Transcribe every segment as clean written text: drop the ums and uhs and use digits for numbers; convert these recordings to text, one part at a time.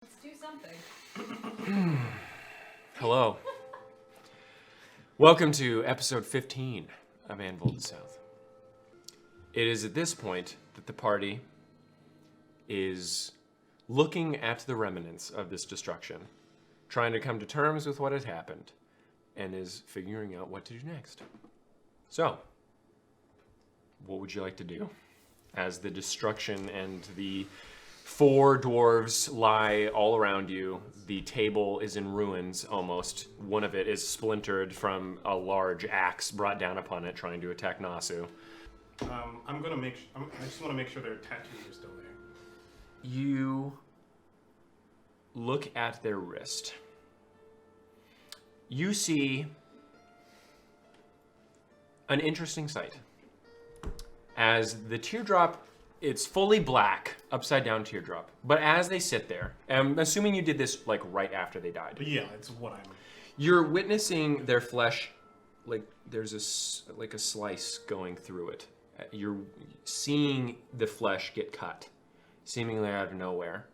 Let's do something. Hello. Welcome to episode 15 of Anvil of the South. It is at this point that the party is looking at the remnants of this destruction, trying to come to terms with what had happened, and is figuring out what to do next. So, what would you like to do? As the destruction and the four dwarves lie all around you. The table is in ruins almost. One of it is splintered from a large axe brought down upon it trying to attack Nasu. I just want to make sure their tattoos are still there. You look at their wrist. You see an interesting sight. As the teardrop, it's fully black, upside down teardrop. But as they sit there, I'm assuming you did this like right after they died. Yeah, it's what I'm. You're witnessing their flesh, like there's a slice going through it. You're seeing the flesh get cut, seemingly out of nowhere.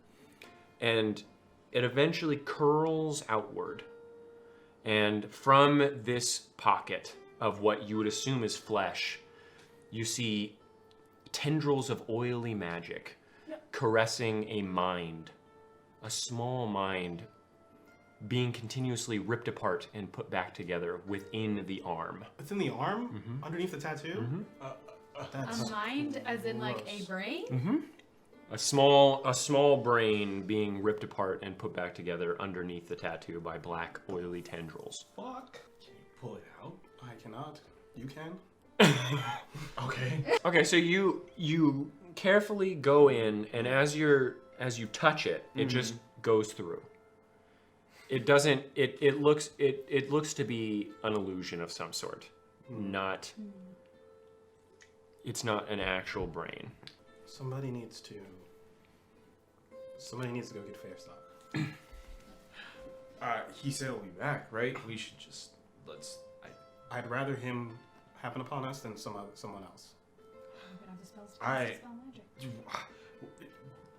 And it eventually curls outward. And from this pocket of what you would assume is flesh, you see tendrils of oily magic caressing a mind, a small mind being continuously ripped apart and put back together within the arm. It's in the arm, underneath the tattoo. A mind, as in like a brain? A small brain being ripped apart and put back together underneath the tattoo by black oily tendrils. Fuck. Can you pull it out? I cannot. You can. Okay. Okay, so you carefully go in, and as you touch it, it just goes through. It doesn't. It looks to be an illusion of some sort. Not. It's not an actual brain. Somebody needs to go get Fairstock. He said he'll be back, right? We should just I'd rather him happen upon us than someone else. I'm gonna have to spell magic.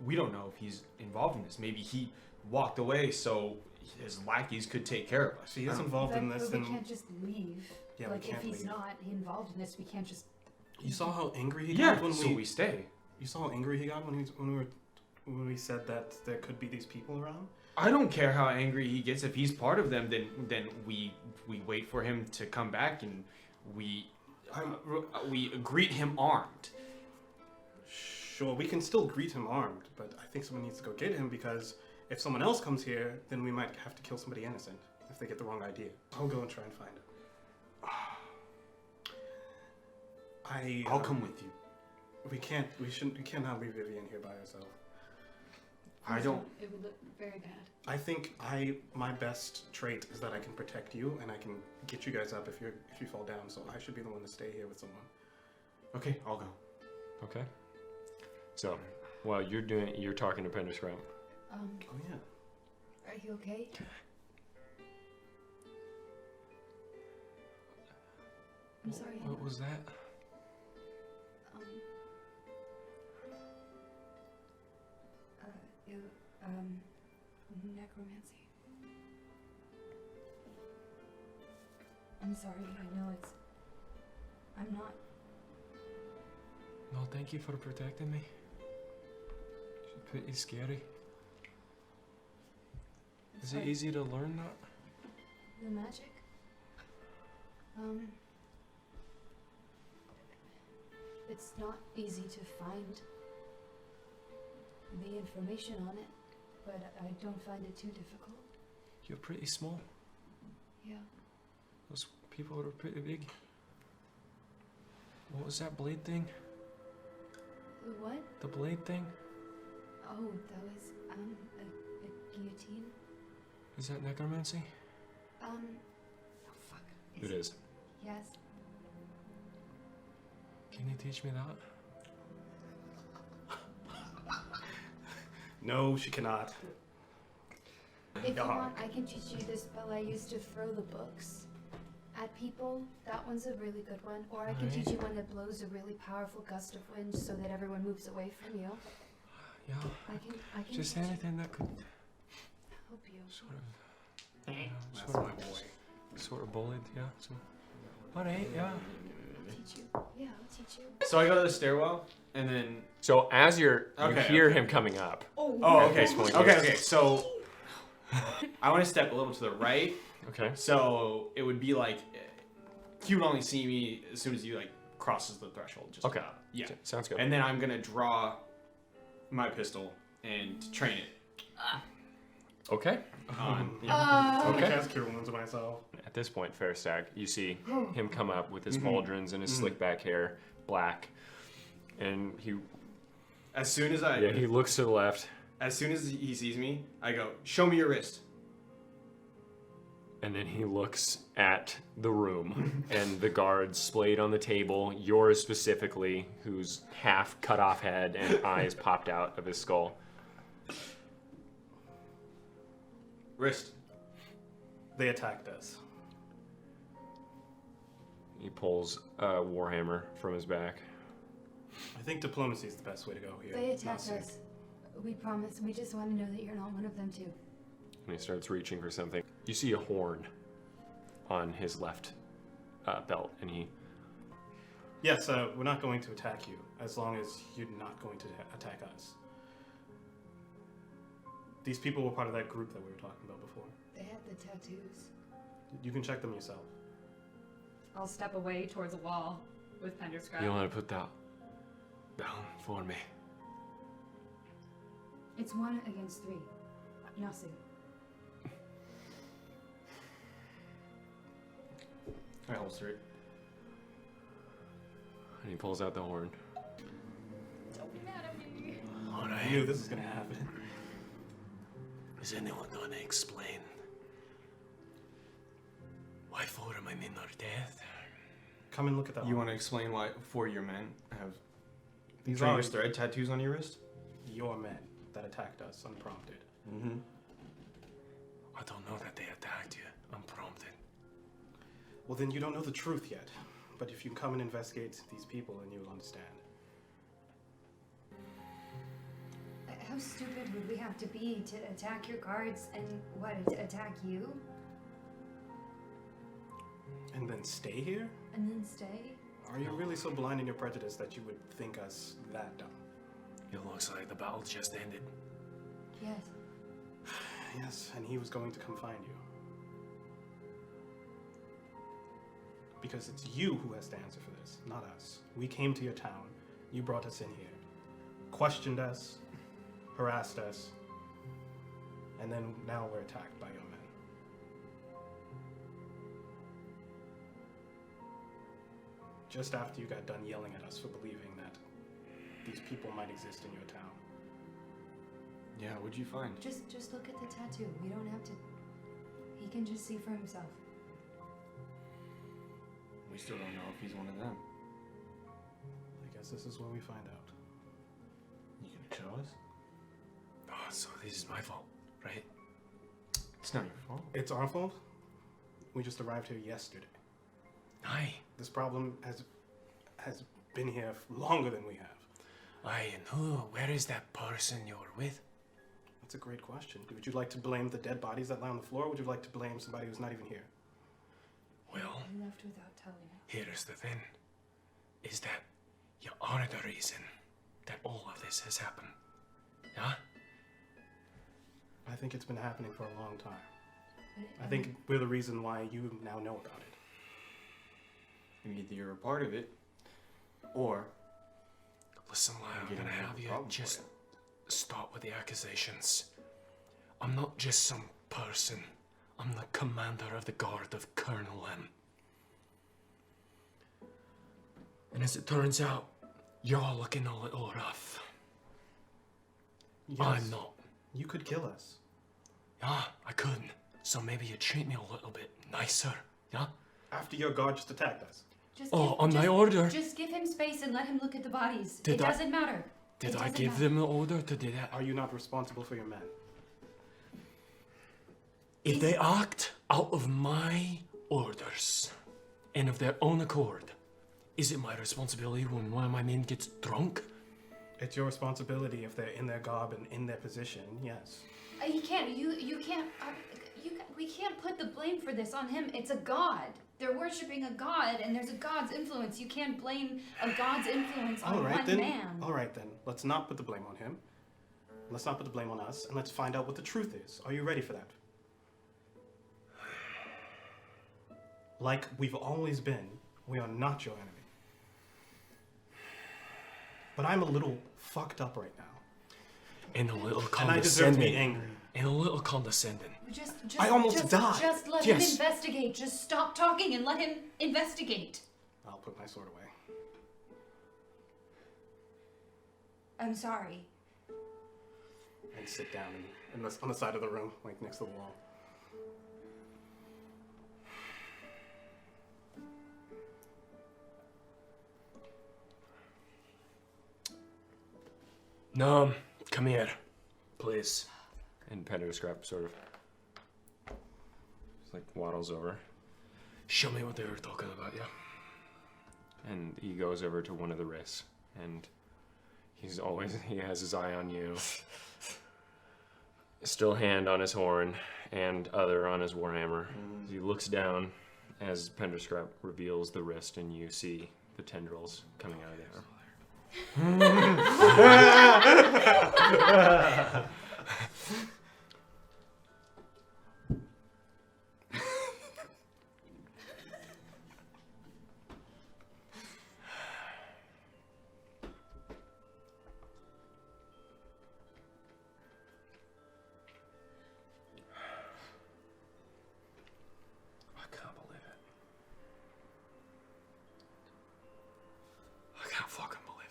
We don't know if he's involved in this. Maybe he walked away so his lackeys could take care of us. If he is involved in this, But then we can't just leave. Yeah, like we can't if he's leave. not involved in this, we can't just. You saw how angry he Yeah, got when so we stay. You saw how angry he got when we said that there could be these people around. I don't care how angry he gets. If he's part of them, then we wait for him to come back and we greet him armed. Sure, we can still greet him armed, but I think someone needs to go get him because if someone else comes here, then we might have to kill somebody innocent if they get the wrong idea. I'll go and try and find him. I'll come with you. We cannot leave Vivian here by herself. I don't. It would look very bad. I think my best trait is that I can protect you and I can get you guys up if you fall down. So I should be the one to stay here with someone. Okay, I'll go. Okay. So, while you're talking to Pender's Ramp. Oh yeah. Are you okay? I'm sorry. What was that? Necromancy. I'm sorry, I know I'm not. No, thank you for protecting me. It's pretty scary. Is it easy to learn that? The magic? It's not easy to find the information on it, but I don't find it too difficult. You're pretty small. Yeah. Those people are pretty big. What was that blade thing? The what? The blade thing? Oh, that was, a guillotine. Is that necromancy? Oh fuck. It is. Yes. Can you teach me that? No, she cannot. If you want, I can teach you the spell I used to throw the books at people. That one's a really good one. Or I can teach you one that blows a really powerful gust of wind so that everyone moves away from you. Yeah. I can Just teach you. anything that could help you. That's my boy. Sort of bullied, yeah. So, all right, yeah. I'll teach you. Yeah, I'll teach you. So I go to the stairwell, and then. So as you Okay, hear him coming up. Oh, At okay. this point, Okay, yes. okay. So I want to step a little to the right. Okay. So it would be like he would only see me as soon as he like crosses the threshold. Just Okay. about. Yeah. Sounds good. And then I'm gonna draw my pistol and train it. Okay. I Okay. cast Cure Wounds on myself. At this point, Fairstag, you see him come up with his pauldrons and his slick back hair, black, and he As soon as he looks to the left, as soon as he sees me, I go, "Show me your wrist." and then he looks at the room and the guards splayed on the table, yours specifically, whose half cut off head and eyes popped out of his skull. Wrist. They attacked us. He pulls a warhammer from his back. I think diplomacy is the best way to go here. They attacked Not us. We promise. We just want to know that you're not one of them too. And he starts reaching for something. You see a horn on his left belt, and he Yes, we're not going to attack you as long as you're not going to attack us. These people were part of that group that we were talking about before. They had the tattoos. You can check them yourself. I'll step away towards a wall with Pender's You want to put that down for me? It's 1 against 3. Nasu. I holster it. And he pulls out the horn. Don't be mad at me. I knew this was going to happen. Is anyone going to explain why 4 of my men are dead? Come and look at that. You one. want to explain why 4 of your men have These trained are as thread tattoos on your wrist? your men that attacked us unprompted. Mm-hmm. I don't know that they attacked you unprompted. Well, then you don't know the truth yet. But if you come and investigate these people, then you'll understand. How stupid would we have to be to attack your guards and attack you And then stay here? and then stay? Are you really so blind in your prejudice that you would think us that dumb? It looks like the battle just ended. Yes. Yes, and he was going to come find you. Because it's you who has to answer for this, not us. We came to your town. You brought us in here. Questioned us. Harassed us. And then now we're attacked by your men. Just after you got done yelling at us for believing that these people might exist in your town. Yeah, what'd you find? Just look at the tattoo. We don't have to. He can just see for himself. We still don't know if he's one of them. I guess this is where we find out. You gonna show us? Oh, so this is my fault, right? It's not your fault. It's our fault. We just arrived here yesterday. Aye. This problem has been here longer than we have. Aye, and where is that person you're with? That's a great question. Would you like to blame the dead bodies that lie on the floor, or would you like to blame somebody who's not even here? Well, I left without telling you. here's the thing. Is that you are the reason that all of this has happened. Yeah? I think it's been happening for a long time. But, I think we're the reason why you now know about it. And either you're a part of it, or Listen, Lyle, I'm getting gonna a have you problem for just you. stop with the accusations. I'm not just some person. I'm the commander of the guard of Colonel M. And as it turns out, you're looking a little rough. Yes, I'm not. You could kill us. Yeah, I could. So maybe you treat me a little bit nicer. Yeah? After your guard just attacked us. Just Oh, on my order. Just give him space and let him look at the bodies. Did It I- doesn't matter. Did It I doesn't give matter. them the order to do that? Are you not responsible for your men? If they act out of my orders and of their own accord, is it my responsibility when one of my men gets drunk It's your responsibility if they're in their garb and in their position, yes. He can't. You can't. We can't put the blame for this on him. It's a god. They're worshiping a god, and there's a god's influence. You can't blame a god's influence on one man. All right then. Let's not put the blame on him. Let's not put the blame on us, and let's find out what the truth is. Are you ready for that? Like we've always been, we are not your enemy. But I'm a little fucked up right now. And a little And I deserve to be condescending. angry. And a little condescending. I almost died. Just let him investigate. Just stop talking and let him investigate. I'll put my sword away. I'm sorry. And sit down on the side of the room, like next to the wall. No, come here, please. And Penderscrap sort of just like waddles over. Show me what they were talking about, yeah. And he goes over to one of the wrists, and he has his eye on you. Still hand on his horn, and other on his warhammer. He looks down as Penderscrap reveals the wrist, and you see the tendrils coming out of there. I can't believe it. I can't fucking believe it.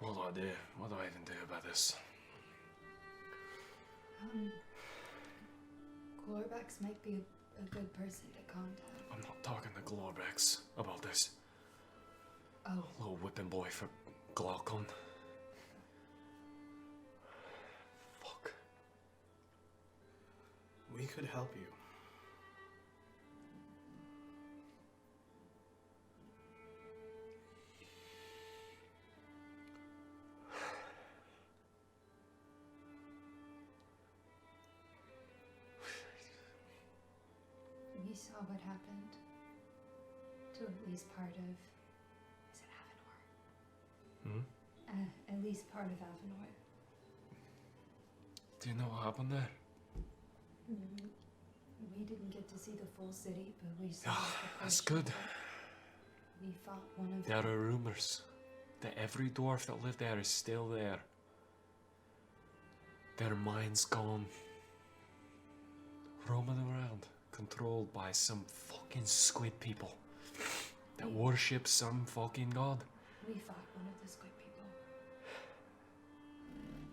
What do I do? What do I even do about this? Glorbex might be a good person to contact. I'm not talking to Glorbex about this. Oh. Little whipping boy for Glaucon. Fuck. We could help you. We saw what happened to at least part of. Is it Avenor? At least part of Avenor. Do you know what happened there? We didn't get to see the full city, but we saw. That's good. We fought one of. There are rumors that every dwarf that lived there is still there. Their minds gone. Roaming around, controlled by some fucking squid people that worship some fucking god. We fought one of the squid people.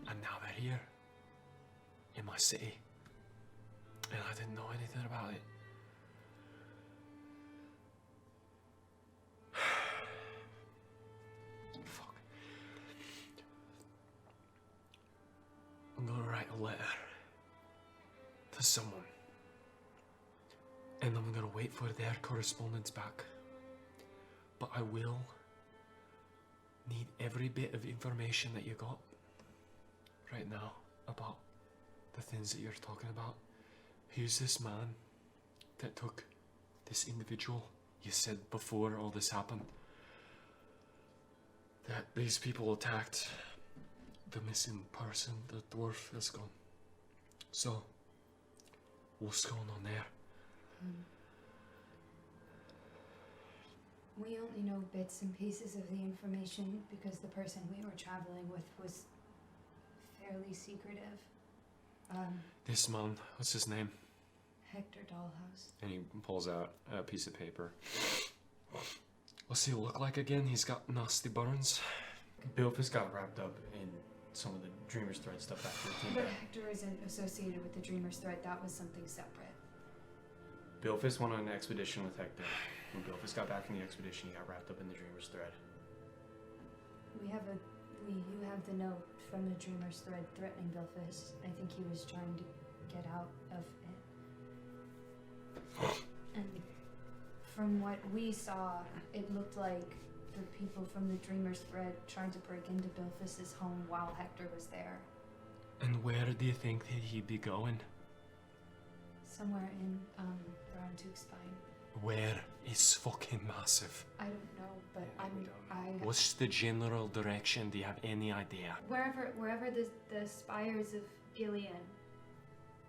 And now they're here. In my city. And I didn't know anything about it. Fuck. I'm gonna write a letter to someone. And I'm gonna wait for their correspondence back. But I will need every bit of information that you got right now about the things that you're talking about. Who's this man that took this individual? You said before all this happened that these people attacked the missing person, the dwarf that's gone. So, what's going on there? We only know bits and pieces of the information because the person we were traveling with was fairly secretive. This man, what's his name? Hector Dollhouse. And he pulls out a piece of paper. What's he look like again? He's got nasty burns. Bilfus got wrapped up in some of the Dreamer's Thread stuff after the team. But Hector isn't associated with the Dreamer's Thread. That was something separate. Bilfus went on an expedition with Hector. When Bilfus got back from the expedition, he got wrapped up in the Dreamer's Thread. We have a you have the note from the Dreamer's thread threatening Bilphis. I think he was trying to get out of it. And from what we saw, it looked like the people from the Dreamer's thread tried to break into Bilphis's home while Hector was there. And where do you think that he'd be going? Somewhere in Brown-Tooth's spine. Where is fucking massive? I don't know, but we What's the general direction? Do you have any idea? wherever the spires of Gilead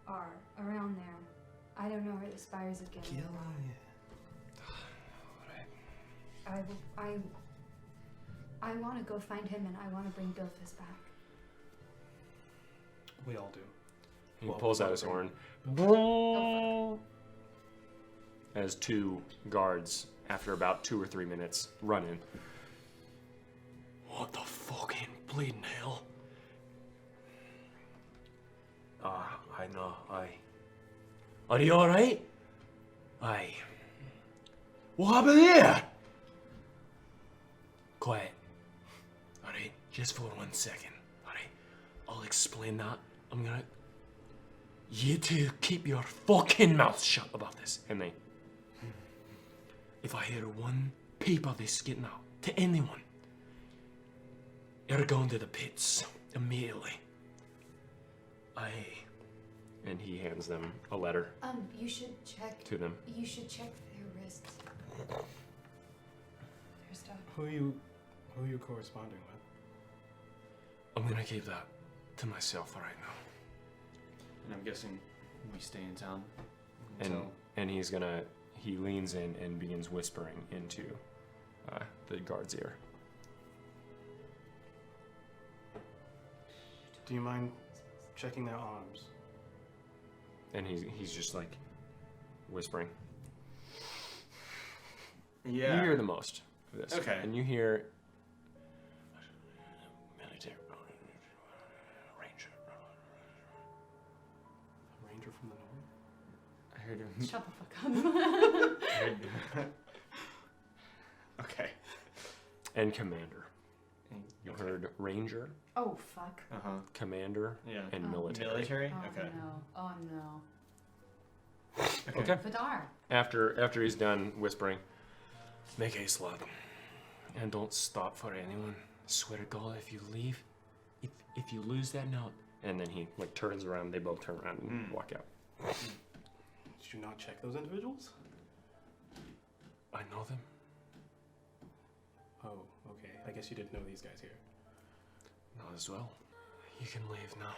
are, around there. I don't know where the spires of Gilead are. I want to go find him, and I want to bring Bilphis back. We all do. He Well, pulls out his horn. Go As two guards, after about 2 or 3 minutes, run in. What the fucking bleeding hell? I know, Are you alright? Aye. What happened here? Quiet. Alright, just for 1 second. Alright, I'll explain that. I'm gonna... You two keep your fucking mouth shut about this. And they, If I hear one peep of this getting out to anyone, you're going to the pits immediately. Aye. and he hands them a letter You should check. to them. You should check their wrists. Their stuff. Who are you corresponding with? I'm gonna keep that to myself for right now. And I'm guessing we stay in town And until... and he leans in and begins whispering into the guard's ear. Do you mind checking their arms? And he's just like whispering. Yeah. You hear the most of this. Okay. And you hear military ranger. A ranger from the north? I heard him. Shut the fuck up. Okay. And commander. You heard ranger, Oh fuck. Uh-huh. commander, Yeah. and Oh. military. Military? Oh Okay. no. Oh no. Okay. Vidar. After he's done whispering, Make haste, lad. And don't stop for anyone. Swear to God, if you leave, if you lose that note, and then he like turns around. They both turn around and walk out. Did you not check those individuals? I know them. Oh, okay. I guess you didn't know these guys here. Not as well. You can leave now.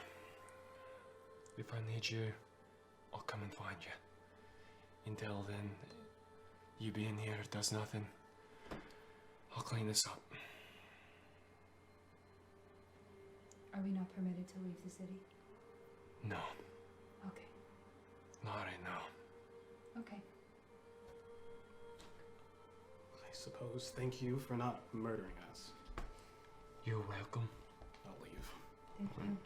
If I need you, I'll come and find you. Until then, you being here does nothing. I'll clean this up. Are we not permitted to leave the city? No, Okay. not right now. Okay. I suppose. Thank you for not murdering us. You're welcome. I'll leave. Thank you.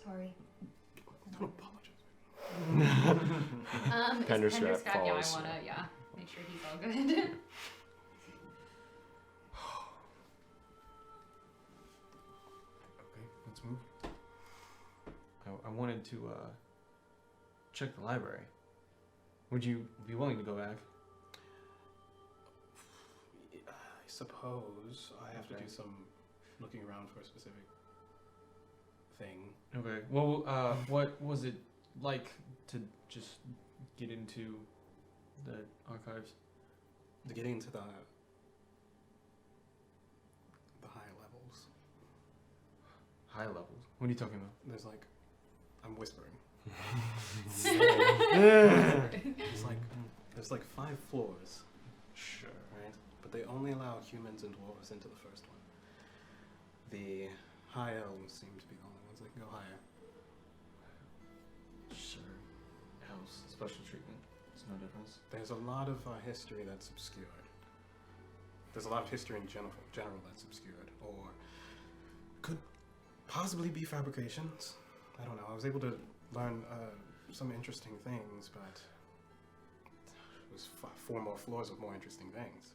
Sorry. Don't apologize. Penderstrap Yeah, I falls. wanna, make sure he's all good. Okay, let's move. I wanted to check the library. Would you be willing to go back? I suppose I have to Okay. do some looking around for a specific thing. Okay. Well, what was it like to just get into the archives? To get into the higher levels, High levels. What are you talking about? there's like, I'm whispering. There's like 5 floors, Sure. right? But they only allow humans and dwarves into the first one. The high elves seem to be the only ones that can go higher. Sure. House special treatment. It's no difference. There's a lot of history that's obscured. There's a lot of history in general that's obscured, or could possibly be fabrications. I don't know. I was able to learn some interesting things, but it was 4 more floors of more interesting things.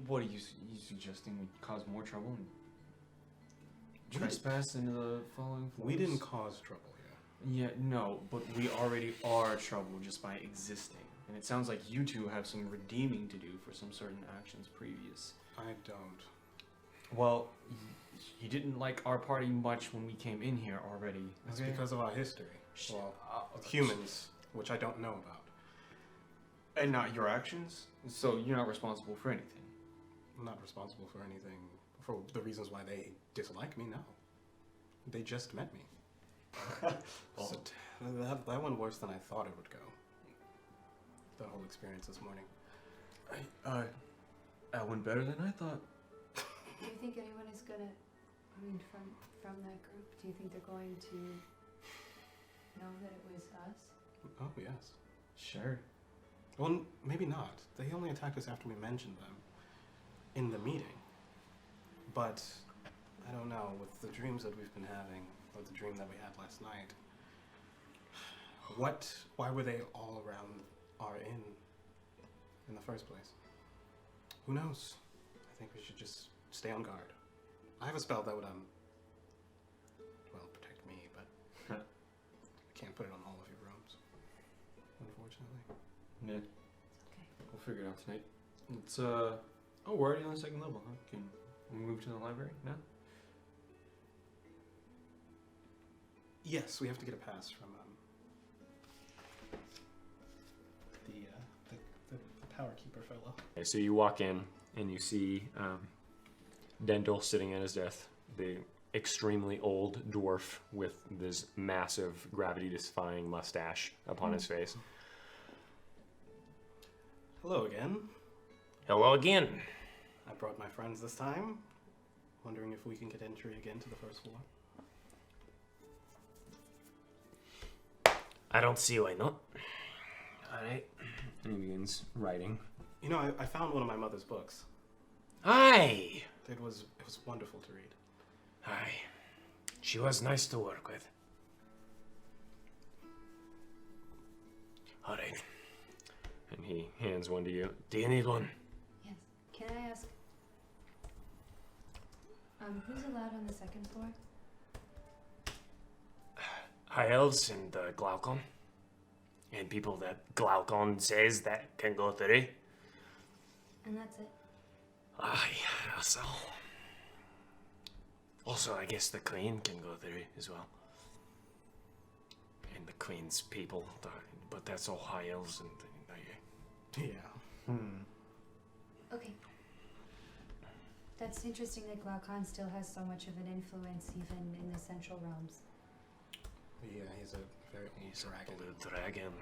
What are you suggesting? We cause more trouble and trespass into the following floors? We didn't cause trouble here. Yeah, no, but we already are trouble just by existing. And it sounds like you two have some redeeming to do for some certain actions previous. I don't. Well, you didn't like our party much when we came in here already. It's okay? because of our history. Well, humans, which I don't know about. And not your actions? So you're not responsible for anything? I'm not responsible for anything, for the reasons why they dislike me, no. They just met me. So that went worse than I thought it would go. The whole experience this morning. That went better than I thought. Do you think anyone is gonna, from that group, do you think they're going to know that it was us? Oh, yes. Sure. Well, maybe not. They only attacked us after we mentioned them in the meeting. But, I don't know, with the dreams that we've been having, or the dream that we had last night, why were they all around our inn in the first place? Who knows? I think we should just stay on guard. I have a spell that would, protect me, but I can't put it on all of your rooms, unfortunately. Yeah. Okay. We'll figure it out tonight. It's, oh, we're already on the second level, huh? Can we move to the library now? Yes, we have to get a pass from, the power keeper fellow. Okay, so you walk in and you see Dendel sitting at his desk, the extremely old dwarf with this massive gravity-defying mustache upon his face. Hello again. Hello again. I brought my friends this time. Wondering if we can get entry again to the first floor. I don't see why not. Alright. And he begins writing. You know, I found one of my mother's books. Aye. It was wonderful to read. Aye. She was nice to work with. Alright. And he hands one to you. Do you need one? Yes. Can I ask, who's allowed on the second floor? High elves and Glaucon. And people that Glaucon says that can go through. And that's it? Aye, that's all. Also, I guess the Queen can go through as well. And the Queen's people, but that's all high elves and Yeah. Okay. That's interesting that Glaucon still has so much of an influence even in the central realms. Yeah, he's a very old He's dragon. a blue dragon.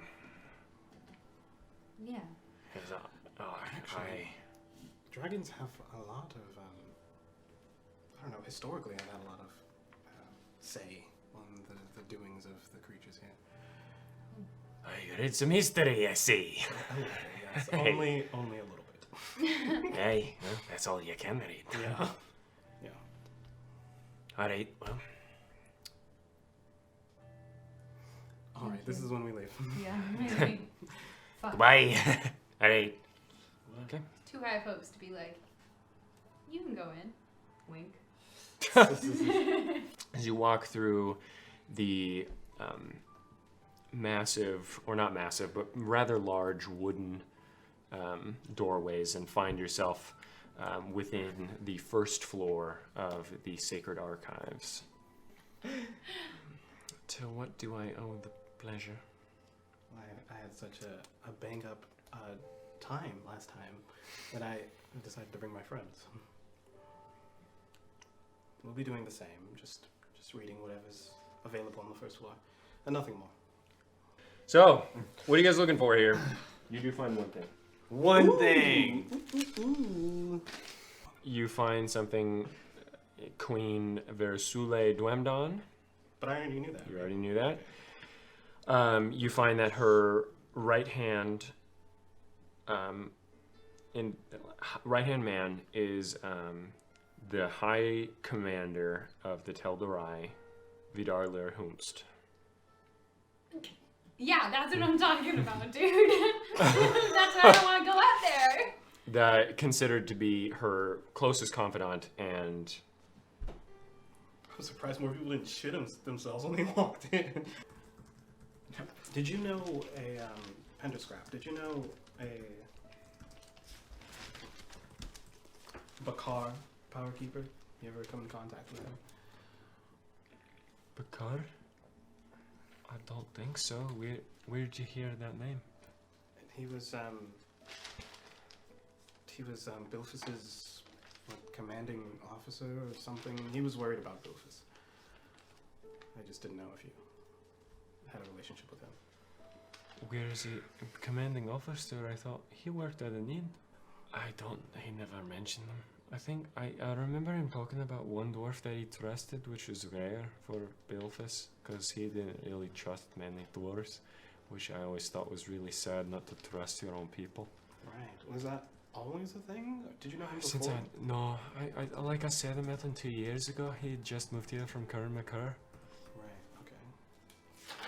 Yeah. He's a, Actually, dragons have a lot of, I don't know, historically I've had a lot of say on the doings of the creatures here. You read some history, I see. A little bit, yes. Only a little bit. Hey, well, that's all you can read. Yeah. Yeah. Alright, well, Alright, this is when we leave. Yeah, really. Fuck. goodbye. Alright. Okay. Too high of hopes to be like, you can go in. Wink. As you walk through the massive, or not massive, but rather large wooden doorways and find yourself within the first floor of the Sacred Archives. To what do I owe the pleasure? I had such a bang up time last time that I decided to bring my friends. We'll be doing the same, just reading whatever's available on the first floor, and nothing more. So, what are you guys looking for here? You do find one thing. One thing! You find something, Queen Versule Dwemdon. But I already knew that. You already knew that. You find that her right hand, right hand man is the High Commander of the Tel'Darai, Vidar Lerhunst. Yeah, that's what I'm talking about, dude. That's why I don't want to go out there. that considered to be her closest confidant, and I'm surprised more people didn't shit themselves when they walked in. Did you know a Penderscrap? Did you know a Bakar power keeper? You ever come in contact with him? Bakar? I don't think so. Where'd you hear that name? He was Bilphus's commanding officer or something. He was worried about Bilphus. I just didn't know if you had a relationship with him. Where is he? Commanding officer? I thought he worked at an inn. He never mentioned them. I think, I remember him talking about one dwarf that he trusted, which was rare for Bilphus, because he didn't really trust many dwarves, which I always thought was really sad, not to trust your own people. Right. Was that always a thing? Did you know him before? No, like I said, I met him 2 years ago. He had just moved here from Curran McCurr. Right, okay.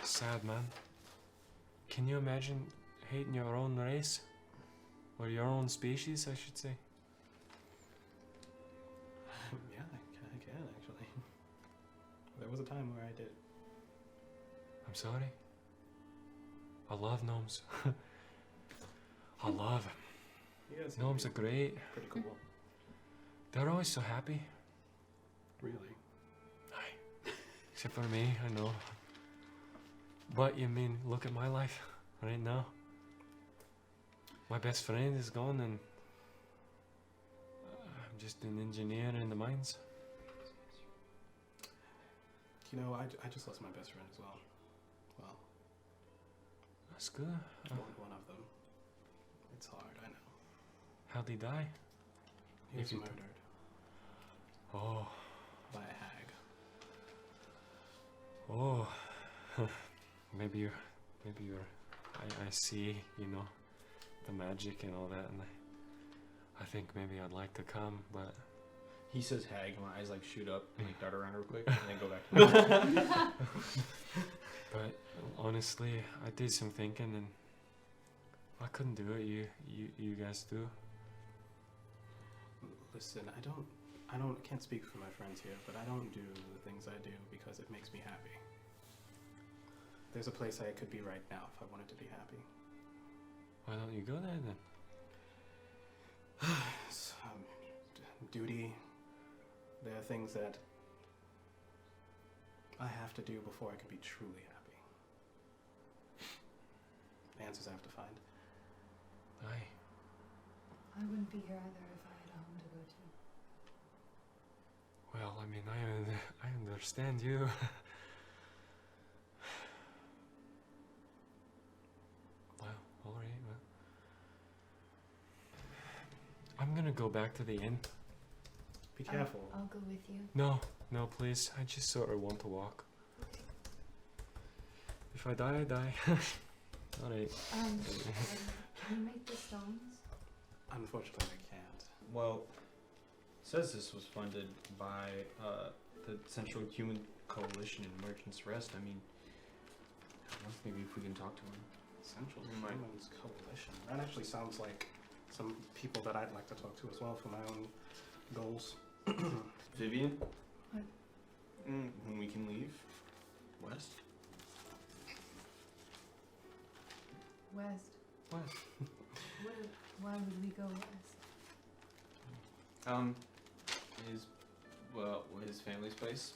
Sad, man. Can you imagine hating your own race? Or your own species, I should say. Yeah, I can actually. There was a time where I did. I'm sorry. I love gnomes. I love them. Yes, Gnomes are great. pretty cool. They're always so happy. Really. Aye. Except for me, I know. But you mean, look at my life right now. My best friend is gone and I'm just an engineer in the mines. You know, I just lost my best friend as well. Well, That's good. one of them. It's hard, I know. How'd he die? He was If you murdered Oh, by a hag. oh. maybe you're, I see, you know, the magic and all that, and I think maybe I'd like to come, but He says hag, and my eyes like shoot up and like dart around real quick, and then go back. but honestly, I did some thinking, and I couldn't do it. You guys do. Listen, I can't speak for my friends here, but I don't do the things I do because it makes me happy. There's a place I could be right now if I wanted to be happy. Why don't you go there then? Duty. There are things that I have to do before I can be truly happy. Answers I have to find. Aye. I wouldn't be here either if I had a home to go to. Well, I mean, I understand you. Well, all right. Well, I'm gonna go back to the inn. Be careful. I'll go with you. No, please. I just sort of want to walk. If I die, I die. All right. Can you make the stones? Unfortunately, I can't. Well, it says this was funded by the Central Human Coalition in Merchant's Rest. I mean, maybe if we can talk to him. Central Humans Coalition. That actually sounds like some people that I'd like to talk to as well for my own goals. Vivian? What? When we can leave? West? West. West. Why would we go west? His family's place.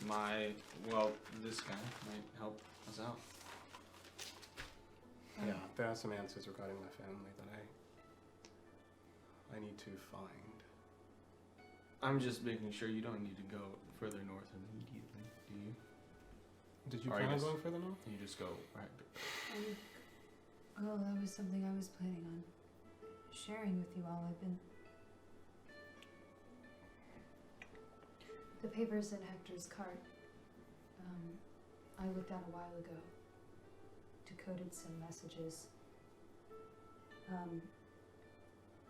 This guy might help us out. Yeah, there are some answers regarding my family that I need to find. I'm just making sure you don't need to go further north immediately, do you? Did you Or I plan on guess- going further north? You just go right. Oh, that was something I was planning on sharing with you all. The papers in Hector's cart, I looked at a while ago. Decoded some messages.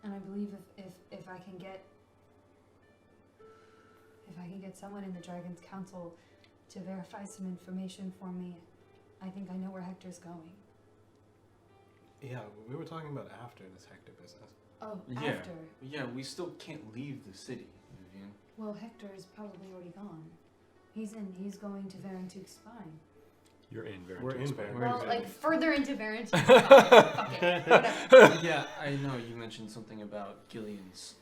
And I believe if I can get someone in the Dragon's Council to verify some information for me, I think I know where Hector's going. Yeah, we were talking about after this Hector business. Oh, Yeah. after. Yeah, we still can't leave the city, Vivian. Well, Hector is probably already gone. He's going to Varentuk's spine. You're in very We're in very. Well, like further into Varentuk's spine. Fuck it. Whatever. Yeah, I know you mentioned something about Gillian's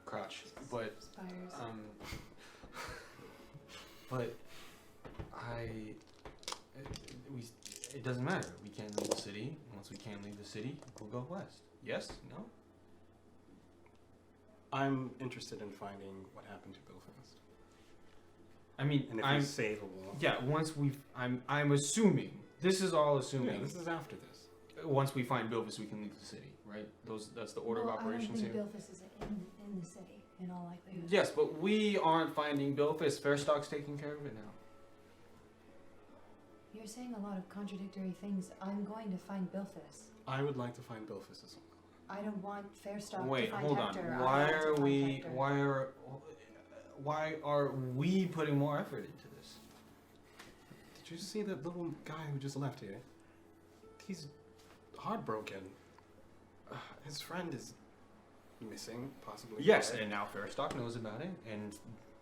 crotch, but Spires. but it doesn't matter. We can't leave the city. Once we can't leave the city, we'll go west. Yes? No? I'm interested in finding what happened to Belfast. I mean, And if I'm he's savable. yeah. Once I'm assuming. This is all assuming. Yeah, this is after this. Once we find Bilvis, we can leave the city, right? That's the order well, of operations I here. don't think Bilfis is in the city, in all likelihood. Yes, but we aren't finding Bilfis. Fairstock's taking care of it now. You're saying a lot of contradictory things. I'm going to find Bilfis. I would like to find Bilfis as well. I don't want Fairstock Wait, to find hold Hector. on. I Why want to are find we? Hector. Why are we putting more effort into this? Did you see that little guy who just left here? He's heartbroken. His friend is missing, possibly. Yes, dead. and now Fairstock knows about it, and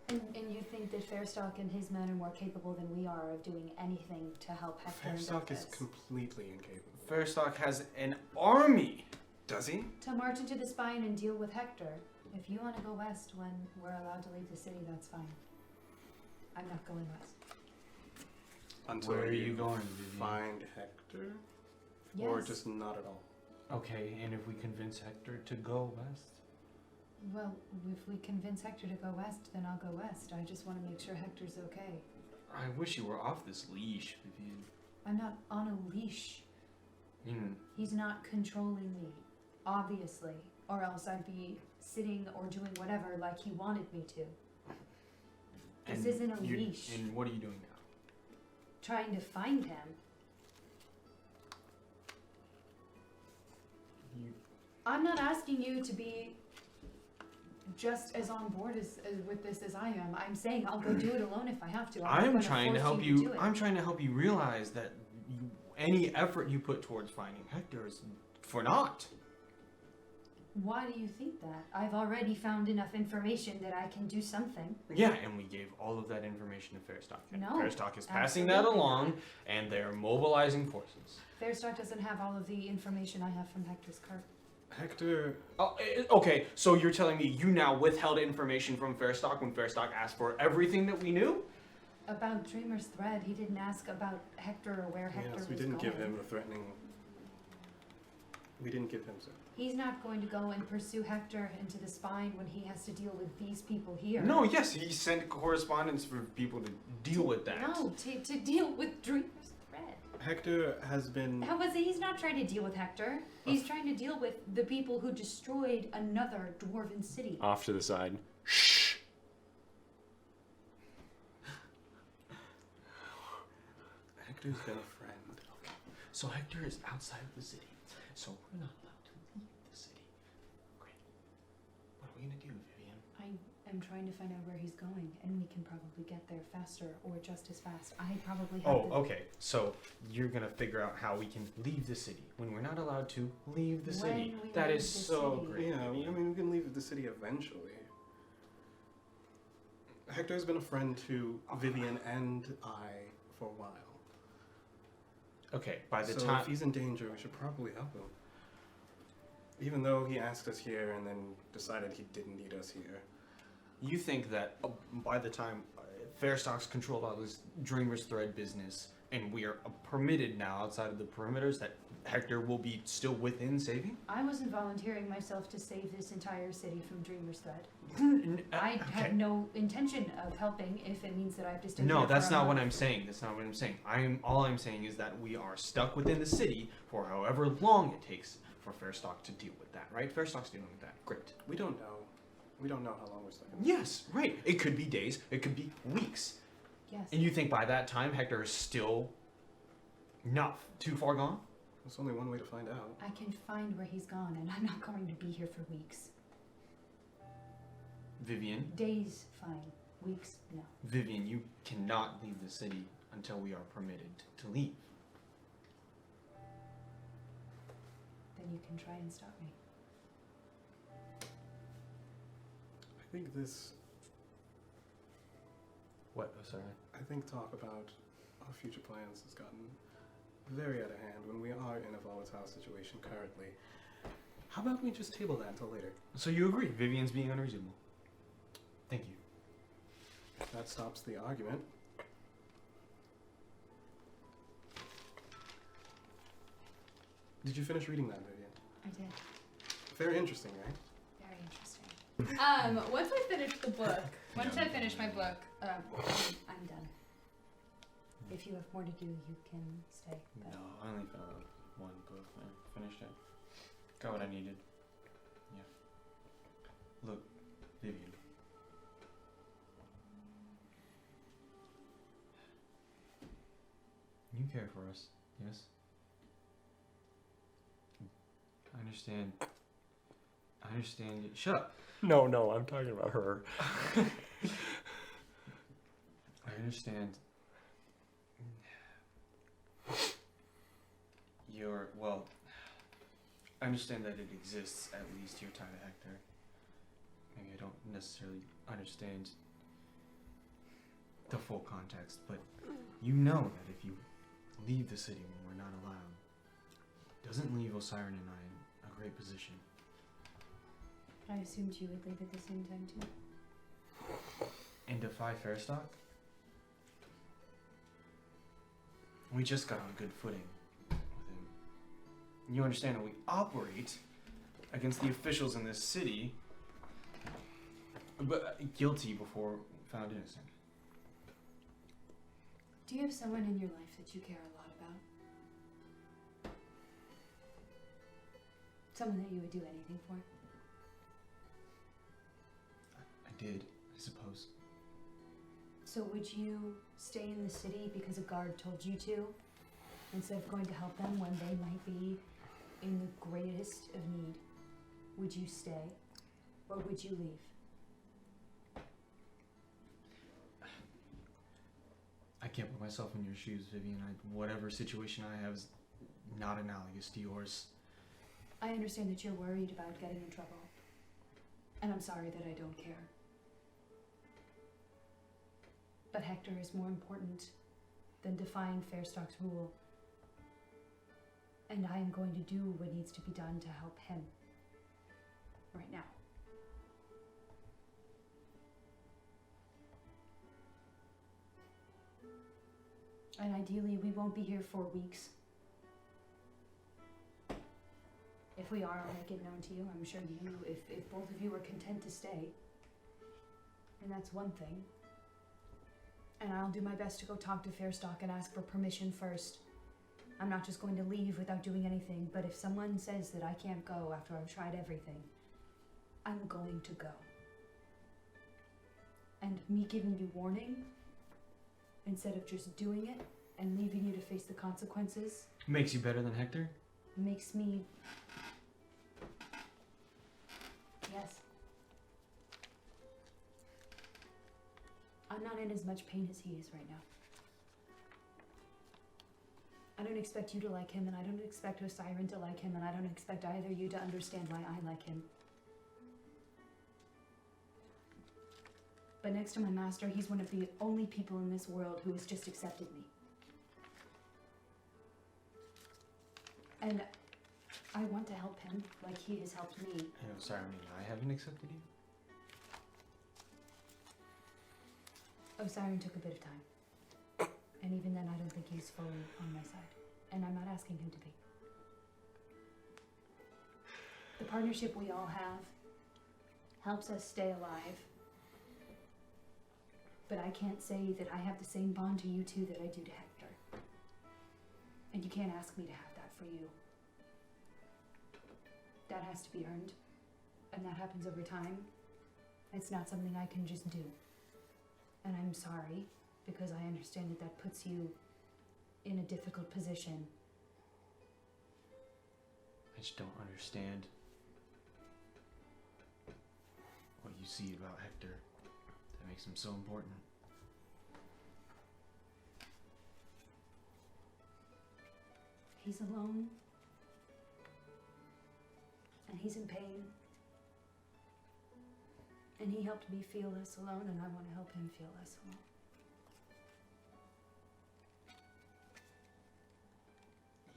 And you think that Fairstock and his men are more capable than we are of doing anything to help Hector and Fairstock is Bilfis? completely incapable. Fairstock has an army. Does he? To march into the spine and deal with Hector. If you want to go west when we're allowed to leave the city, that's fine. I'm not going west. Until Where are you going, Vivian? find Hector? Yes. Or just not at all? Okay, and if we convince Hector to go west? Well, if we convince Hector to go west, then I'll go west. I just want to make sure Hector's okay. I wish you were off this leash, Vivian. I'm not on a leash. Mm. He's not controlling me, obviously. Or else I'd be sitting or doing whatever like he wanted me to. This isn't a leash. And what are you doing now? Trying to find him. I'm not asking you to be just as on board as with this as I am. I'm saying I'll go do it alone if I have to. I'm not I'm gonna trying to force help you. To you. do it. I'm trying to help you realize that any effort you put towards finding Hector is for naught. Why do you think that? I've already found enough information that I can do something. Yeah, and we gave all of that information to Fairstock. And No, Fairstock is passing that absolutely along, not. and they're mobilizing forces. Fairstock doesn't have all of the information I have from Hector's cart. Hector. Oh, okay, so you're telling me you now withheld information from Fairstock when Fairstock asked for everything that we knew? About Dreamer's thread, he didn't ask about Hector or where Hector Yes, was we didn't going. give him the threatening. We didn't give him so. He's not going to go and pursue Hector into the spine when he has to deal with these people here. No, yes, he sent correspondence for people to deal with that. No, to deal with Dreamer's thread. Hector has been. How was it? He's not trying to deal with Hector. He's trying to deal with the people who destroyed another dwarven city. Off to the side. Shh. Hector's been a friend. So Hector is outside of the city. So we're not allowed to leave the city. Great. What are we gonna do, Vivian? I am trying to find out where he's going, and we can probably get there faster or just as fast. I probably have Oh, okay. So you're gonna figure out how we can leave the city when we're not allowed to leave the city. When we That leave is the so city. great. Yeah, I mean, we can leave the city eventually. Hector's been a friend to Vivian and I for a while. Okay, by the So time if he's in danger, we should probably help him. Even though he asked us here and then decided he didn't need us here. you think that by the time Fairstock's controlled all this Dreamer's Thread business, and we are permitted now outside of the perimeters, that Hector will be still within saving? I wasn't volunteering myself to save this entire city from Dreamer's Thread. I Okay. have no intention of helping if it means that I have to stay No, here that's for a not what month. I'm saying. That's not what I'm saying. All I'm saying is that we are stuck within the city for however long it takes for Fairstock to deal with that, right? Fairstock's dealing with that. Great. We don't know. We don't know how long we're stuck in. Yes, right. It could be days, it could be weeks. Yes. And you think by that time Hector is still not too far gone? There's only one way to find out. I can find where he's gone, and I'm not going to be here for weeks. Vivian, Days, fine. Weeks, no. Vivian, you cannot leave the city until we are permitted to leave. then you can try and stop me. I think this. What? Oh, sorry. I think talk about our future plans has gotten very out of hand when we are in a volatile situation currently. How about we just table that until later? So you agree, Vivian's being unreasonable. Thank you. That stops the argument. Did you finish reading that, Vivian? I did. Very interesting, right? Very interesting. Once I finish the book, once I finish my book, I'm done. If you have more to do, you can stay. But No, I only found one book. I finished it. Got what I needed. Yeah. Look, Vivian. You care for us, yes? I understand. Shut up. No, I'm talking about her. I understand. I understand that it exists, at least you're tied to Hector. Maybe I don't necessarily understand the full context, but you know that if you leave the city when we're not allowed, it doesn't leave Osiris and I in a great position. I assumed you would leave at the same time too. And defy Fairstock? We just got on good footing with him. You understand that we operate against the officials in this city, but guilty before found innocent. Do you have someone in your life that you care a lot about? Someone that you would do anything for? I did, I suppose. So would you stay in the city because a guard told you to, instead of going to help them when they might be in the greatest of need? Would you stay, or would you leave? I can't put myself in your shoes, Vivian. Whatever situation I have is not analogous to yours. I understand that you're worried about getting in trouble, and I'm sorry that I don't care. But Hector is more important than defying Fairstock's rule. And I am going to do what needs to be done to help him. Right now. And ideally, we won't be here for weeks. If we are, I'll make it known to you. I'm sure you, if both of you are content to stay. And that's one thing. And I'll do my best to go talk to Fairstock and ask for permission first. I'm not just going to leave without doing anything, but if someone says that I can't go after I've tried everything, I'm going to go. And me giving you warning, instead of just doing it and leaving you to face the consequences, Makes you better than Hector? makes me... Yes. I'm not in as much pain as he is right now. I don't expect you to like him, and I don't expect Osiris to like him, and I don't expect either you to understand why I like him. But next to my master, he's one of the only people in this world who has just accepted me. And I want to help him like he has helped me. I'm sorry, I haven't accepted you? Osiris took a bit of time. And even then, I don't think he's fully on my side. And I'm not asking him to be. The partnership we all have helps us stay alive. But I can't say that I have the same bond to you two that I do to Hector. And you can't ask me to have that for you. That has to be earned. And that happens over time. It's not something I can just do. And I'm sorry, because I understand that that puts you in a difficult position. I just don't understand what you see about Hector that makes him so important. He's alone. he's in pain. And he helped me feel less alone, and I want to help him feel less alone.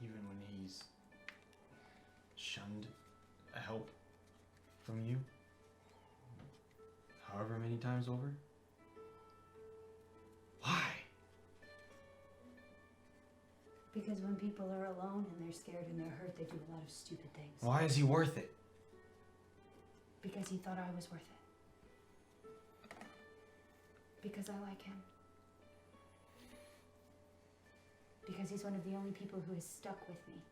Even when he's shunned help from you, however many times over? Why? Because when people are alone and they're scared and they're hurt, they do a lot of stupid things. Why is he worth it? Because he thought I was worth it. Because I like him. Because he's one of the only people who has stuck with me.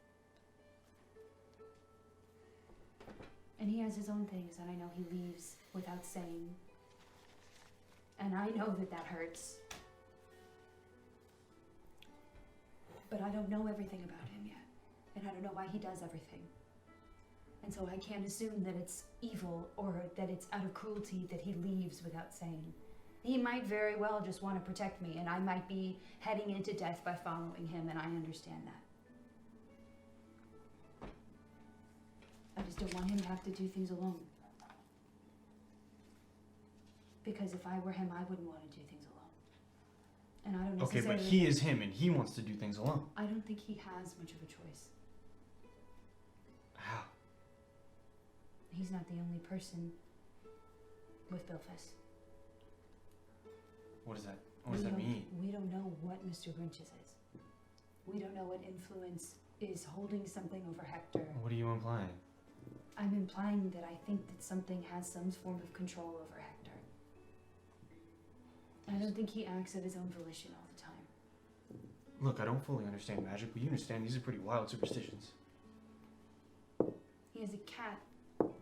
And he has his own things, and I know he leaves without saying. And I know that that hurts. But I don't know everything about him yet. And I don't know why he does everything. And so I can't assume that it's evil or that it's out of cruelty that he leaves without saying. He might very well just want to protect me, and I might be heading into death by following him, and I understand that. I just don't want him to have to do things alone. Because if I were him, I wouldn't want to do things alone. And I don't Okay, necessarily... but he is him and he wants to do things alone. I don't think he has much of a choice. How? He's not the only person with Bilphus. What does that mean? We don't know what Mr. Grinch's is. We don't know what influence is holding something over Hector. What are you implying? I'm implying that I think that something has some form of control over Hector. I don't think he acts of his own volition all the time. Look, I don't fully understand magic, but you understand these are pretty wild superstitions. He has a cat who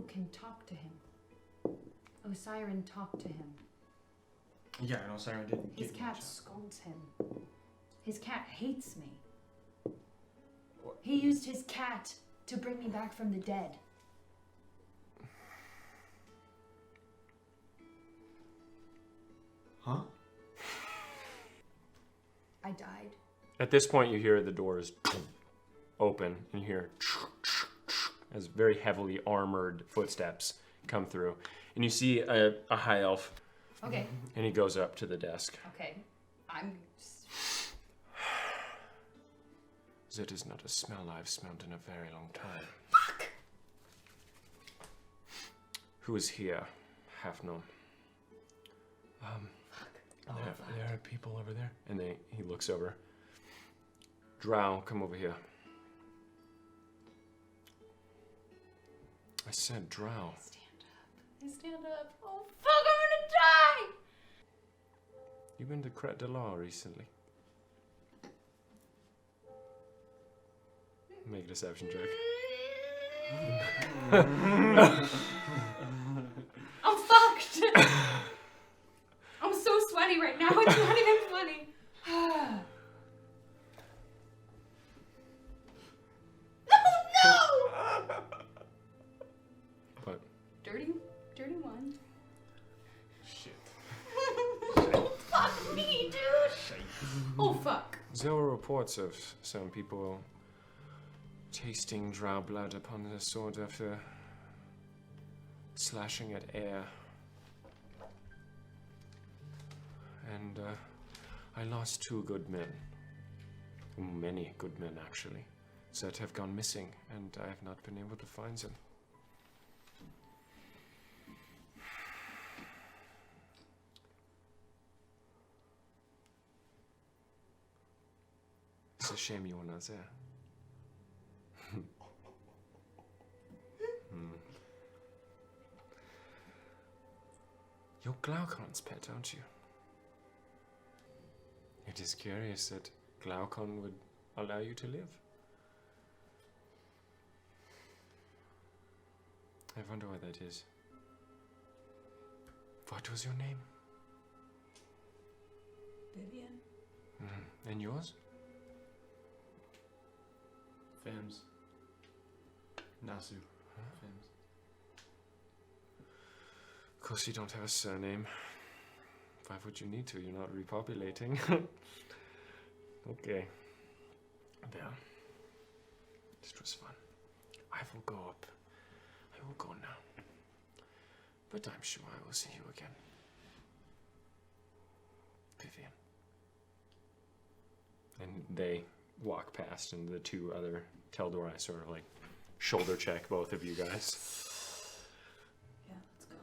can talk to him. Osiren talked to him. Yeah, I know Siren didn't His get me cat much. scolds him. His cat hates me. What? He used his cat to bring me back from the dead. Huh? I died. At this point, you hear the doors open, and you hear as very heavily armored footsteps come through, and you see a high elf, Okay. and he goes up to the desk. Okay. I'm... That is not a smell I've smelled in a very long time. Fuck! Who is here? Hafno. There are people over there. And he looks over. Drow, come over here. I said drow. I stand up. Oh, fuck, I'm gonna die! You been to Crête de la recently? Make a deception check. I'm fucked! I'm so sweaty right now, it's not even funny. No! What? Dirty one. Shit. Fuck me, dude! Oh, fuck. There were reports of some people tasting drow blood upon their sword after slashing at air. And I lost 2 good men. Many good men, actually, that have gone missing, and I have not been able to find them. It's a shame you were not there. You're Glaucon's pet, aren't you? It is curious that Glaucon would allow you to live. I wonder why that is. What was your name? Vivian? And yours? Fims. Nasu. Fims. Of course you don't have a surname. Why would you need to? You're not repopulating. Okay. There. This was fun. I will go up. I will go now. But I'm sure I will see you again. Vivian. And they walk past, and the two other Teldori sort of like shoulder check both of you guys. Yeah, let's go.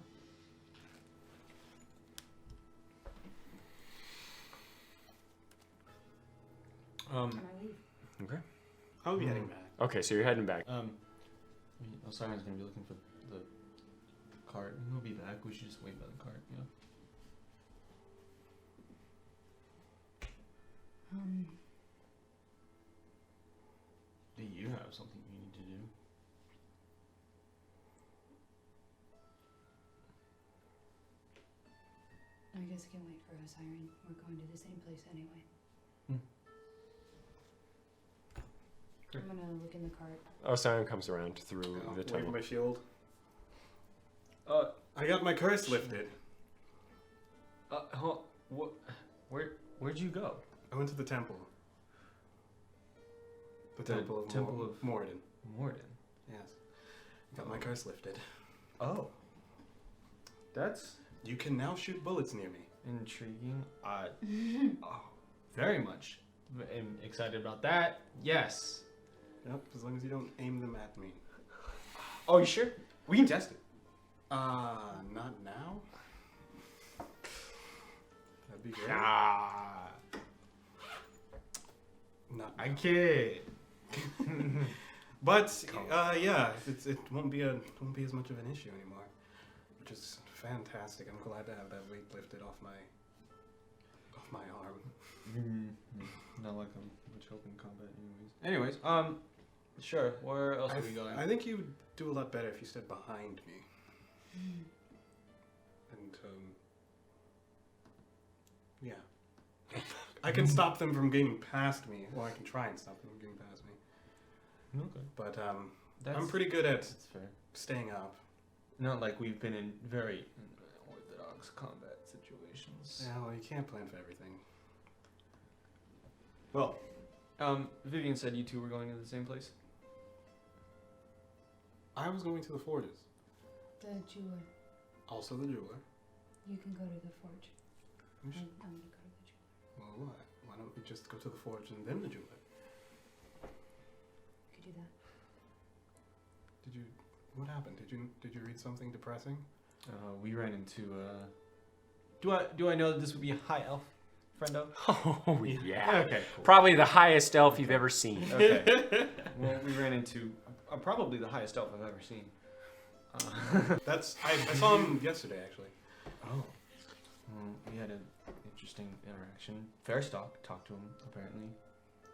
Can I leave? Okay. I'll be heading back. Okay, so you're heading back. Osiris gonna be looking for the cart. He'll be back. We should just wait by the cart. Yeah. Do you have something you need to do? I guess I can wait for Osiris. We're going to the same place anyway. I'm gonna look in the cart. Osiron comes around through the Wave tunnel. my shield. I got my curse lifted. What? Where'd you go? I went to the temple. The temple of Morden. Morden. Yes. Got my curse lifted. Oh. That's You can now shoot bullets near me. intriguing. Very much. I'm excited about that. Yes. Yep, as long as you don't aim them at me. Oh, you sure? We can test it. Not now. That'd be great. Ah. Not I kid. But yeah, it won't be as much of an issue anymore, which is fantastic. I'm glad to have that weight lifted off my arm. Not like I'm much help in combat, anyways. Sure. Where else are we going? I think you would do a lot better if you stood behind me. And yeah, I can stop them from getting past me. Well, I can try and stop them from getting past me. Okay. But That's, I'm pretty good at That's fair. staying up. Not like we've been in very orthodox combat situations. Yeah, well, you can't plan for everything. Well, Vivian said you two were going to the same place. I was going to the forges. The jeweler. Also the jeweler. You can go to the forge. You should- I'm gonna go to the jeweler. Well, what? Why don't we just go to the forge and then the jeweler? You could do that. What happened? Did you read something depressing? We ran into. Do I know that this would be a high elf, friendo? Oh yeah. Okay. Cool. Probably the highest elf you've ever seen. Okay. Well, we ran into probably the highest elf I've ever seen. I saw him yesterday actually. Oh. We had an interesting interaction. Fairstock talked to him, apparently.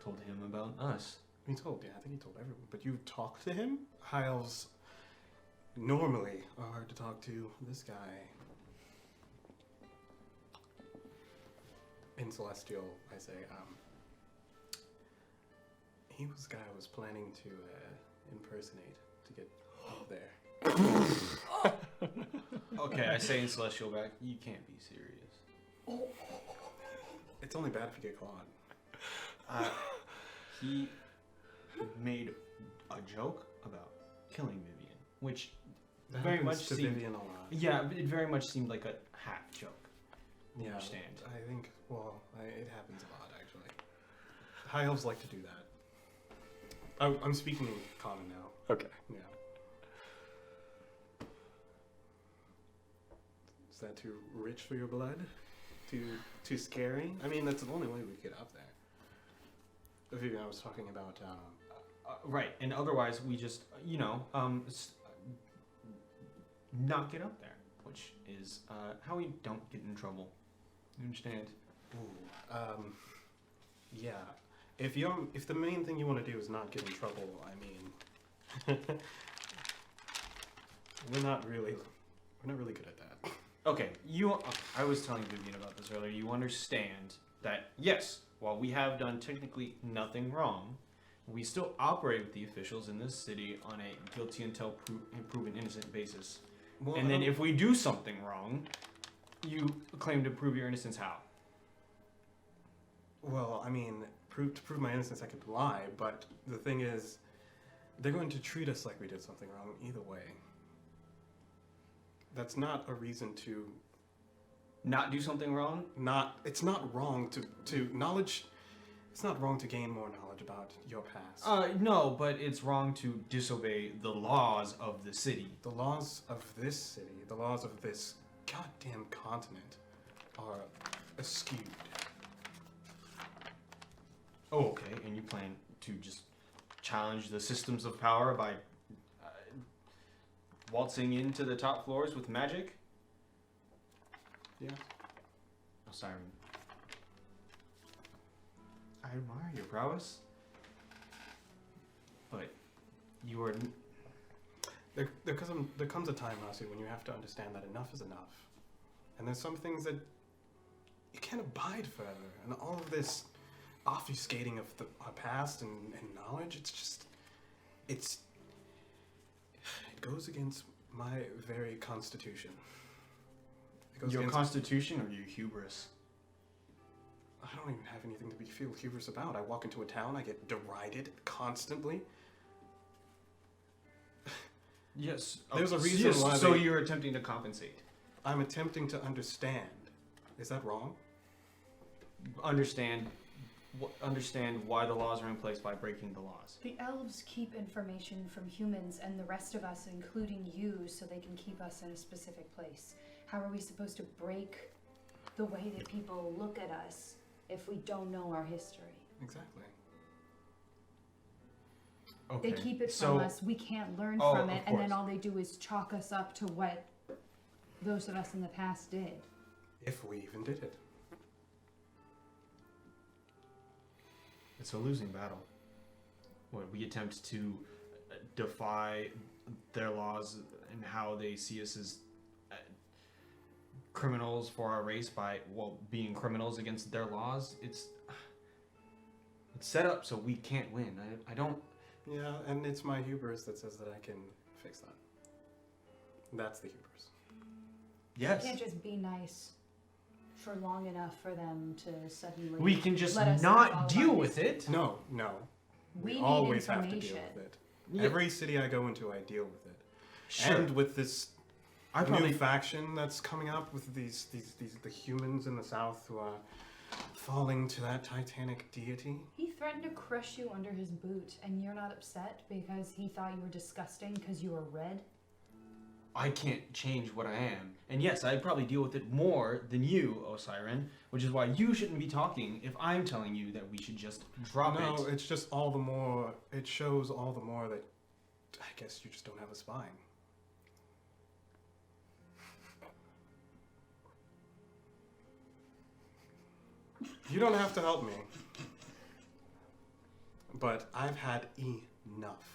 Told him about us. I think he told everyone. But you talked to him? High elves normally are hard to talk to. This guy. In Celestial, I say, he was the guy I was planning to impersonate to get up there. Okay, I say in Celestial back, you can't be serious. It's only bad if you get caught. He made a joke about killing Vivian, which That very happens much to seemed. Vivian a lot. Yeah, it very much seemed like a half joke. Yeah, Understand. I think, it happens a lot, actually. High elves like to do that. I'm speaking in common now. Okay. Yeah. Is that too rich for your blood? Too scary? I mean, that's the only way we get up there. Vivian, I was talking about, Right, and otherwise we just, not get up there, which is how we don't get in trouble. You understand? yeah. If the main thing you want to do is not get in trouble, I mean, we're not really good at that. Okay, I was telling Vivian about this earlier. You understand that, yes, while we have done technically nothing wrong, we still operate with the officials in this city on a guilty until proven innocent basis. Well, And then if we do something wrong, you claim to prove your innocence how? Well, I mean, to prove my innocence, I could lie, but the thing is, They're going to treat us like we did something wrong either way. That's not a reason to Not do something wrong? it's not wrong to knowledge. It's not wrong to gain more knowledge about your past. No, but it's wrong to disobey the laws of the city. The laws of this city, the laws of this goddamn continent, are askewed. Oh, okay. And you plan to just challenge the systems of power by waltzing into the top floors with magic? Yeah. Oh, Siren. I admire your prowess. But you are... There comes a time, Nasu, when you have to understand that enough is enough. And there's some things that you can't abide forever. And all of this obfuscating of our past and knowledge, it's just... It goes against my very constitution. It goes Your against constitution or your hubris? I don't even have anything to feel hubris about. I walk into a town, I get derided constantly. Yes. There's a reason why So you're attempting to compensate. I'm attempting to understand. Is that wrong? Understand why the laws are in place by breaking the laws. The elves keep information from humans and the rest of us, including you, so they can keep us in a specific place. How are we supposed to break the way that people look at us if we don't know our history? Exactly. Okay. They keep it from us, we can't learn from it, of and then course. all they do is chalk us up to what those of us in the past did. If we even did it. It's a losing battle. What we attempt to defy their laws and how they see us as criminals for our race by being criminals against their laws. It's set up so we can't win. I don't. Yeah, and it's my hubris that says that I can fix that. That's the hubris. Yes. You can't just be nice for long enough for them to suddenly. We can just let us not follow deal our with it. No. We need always have to deal information. with it. Yeah. Every city I go into, I deal with it. Sure. And with this I new probably faction that's coming up with these the humans in the south who are falling to that titanic deity. He threatened to crush you under his boot, and you're not upset because he thought you were disgusting because you were red? I can't change what I am. And yes, I'd probably deal with it more than you, Osiren, which is why you shouldn't be talking if I'm telling you that we should just drop it. No, it's just all the more, it shows all the more that I guess you just don't have a spine. You don't have to help me. But I've had enough.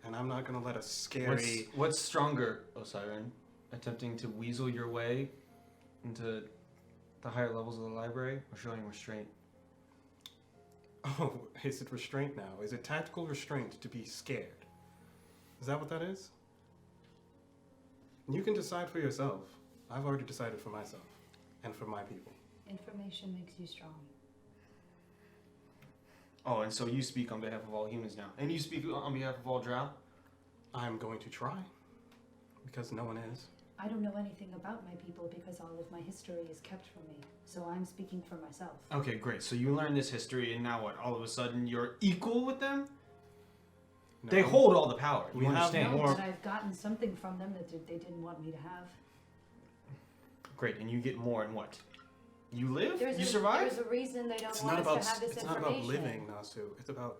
And I'm not gonna let a scary... What's stronger, Osiren? Attempting to weasel your way into the higher levels of the library, or showing restraint? Oh, is it restraint now? Is it tactical restraint to be scared? Is that what that is? You can decide for yourself. I've already decided for myself. And for my people. Information makes you strong. Oh, and so you speak on behalf of all humans now. And you speak on behalf of all Drow? I'm going to try. Because no one is. I don't know anything about my people because all of my history is kept from me. So I'm speaking for myself. Okay, great. So you learn this history, and now what? All of a sudden you're equal with them? No. They hold all the power. We You have understand? more- But I've gotten something from them that they didn't want me to have. Great, and you get more and what? You live? You There's survive? a reason they don't It's want not us about, to have this it's not information. about living, Nasu. It's about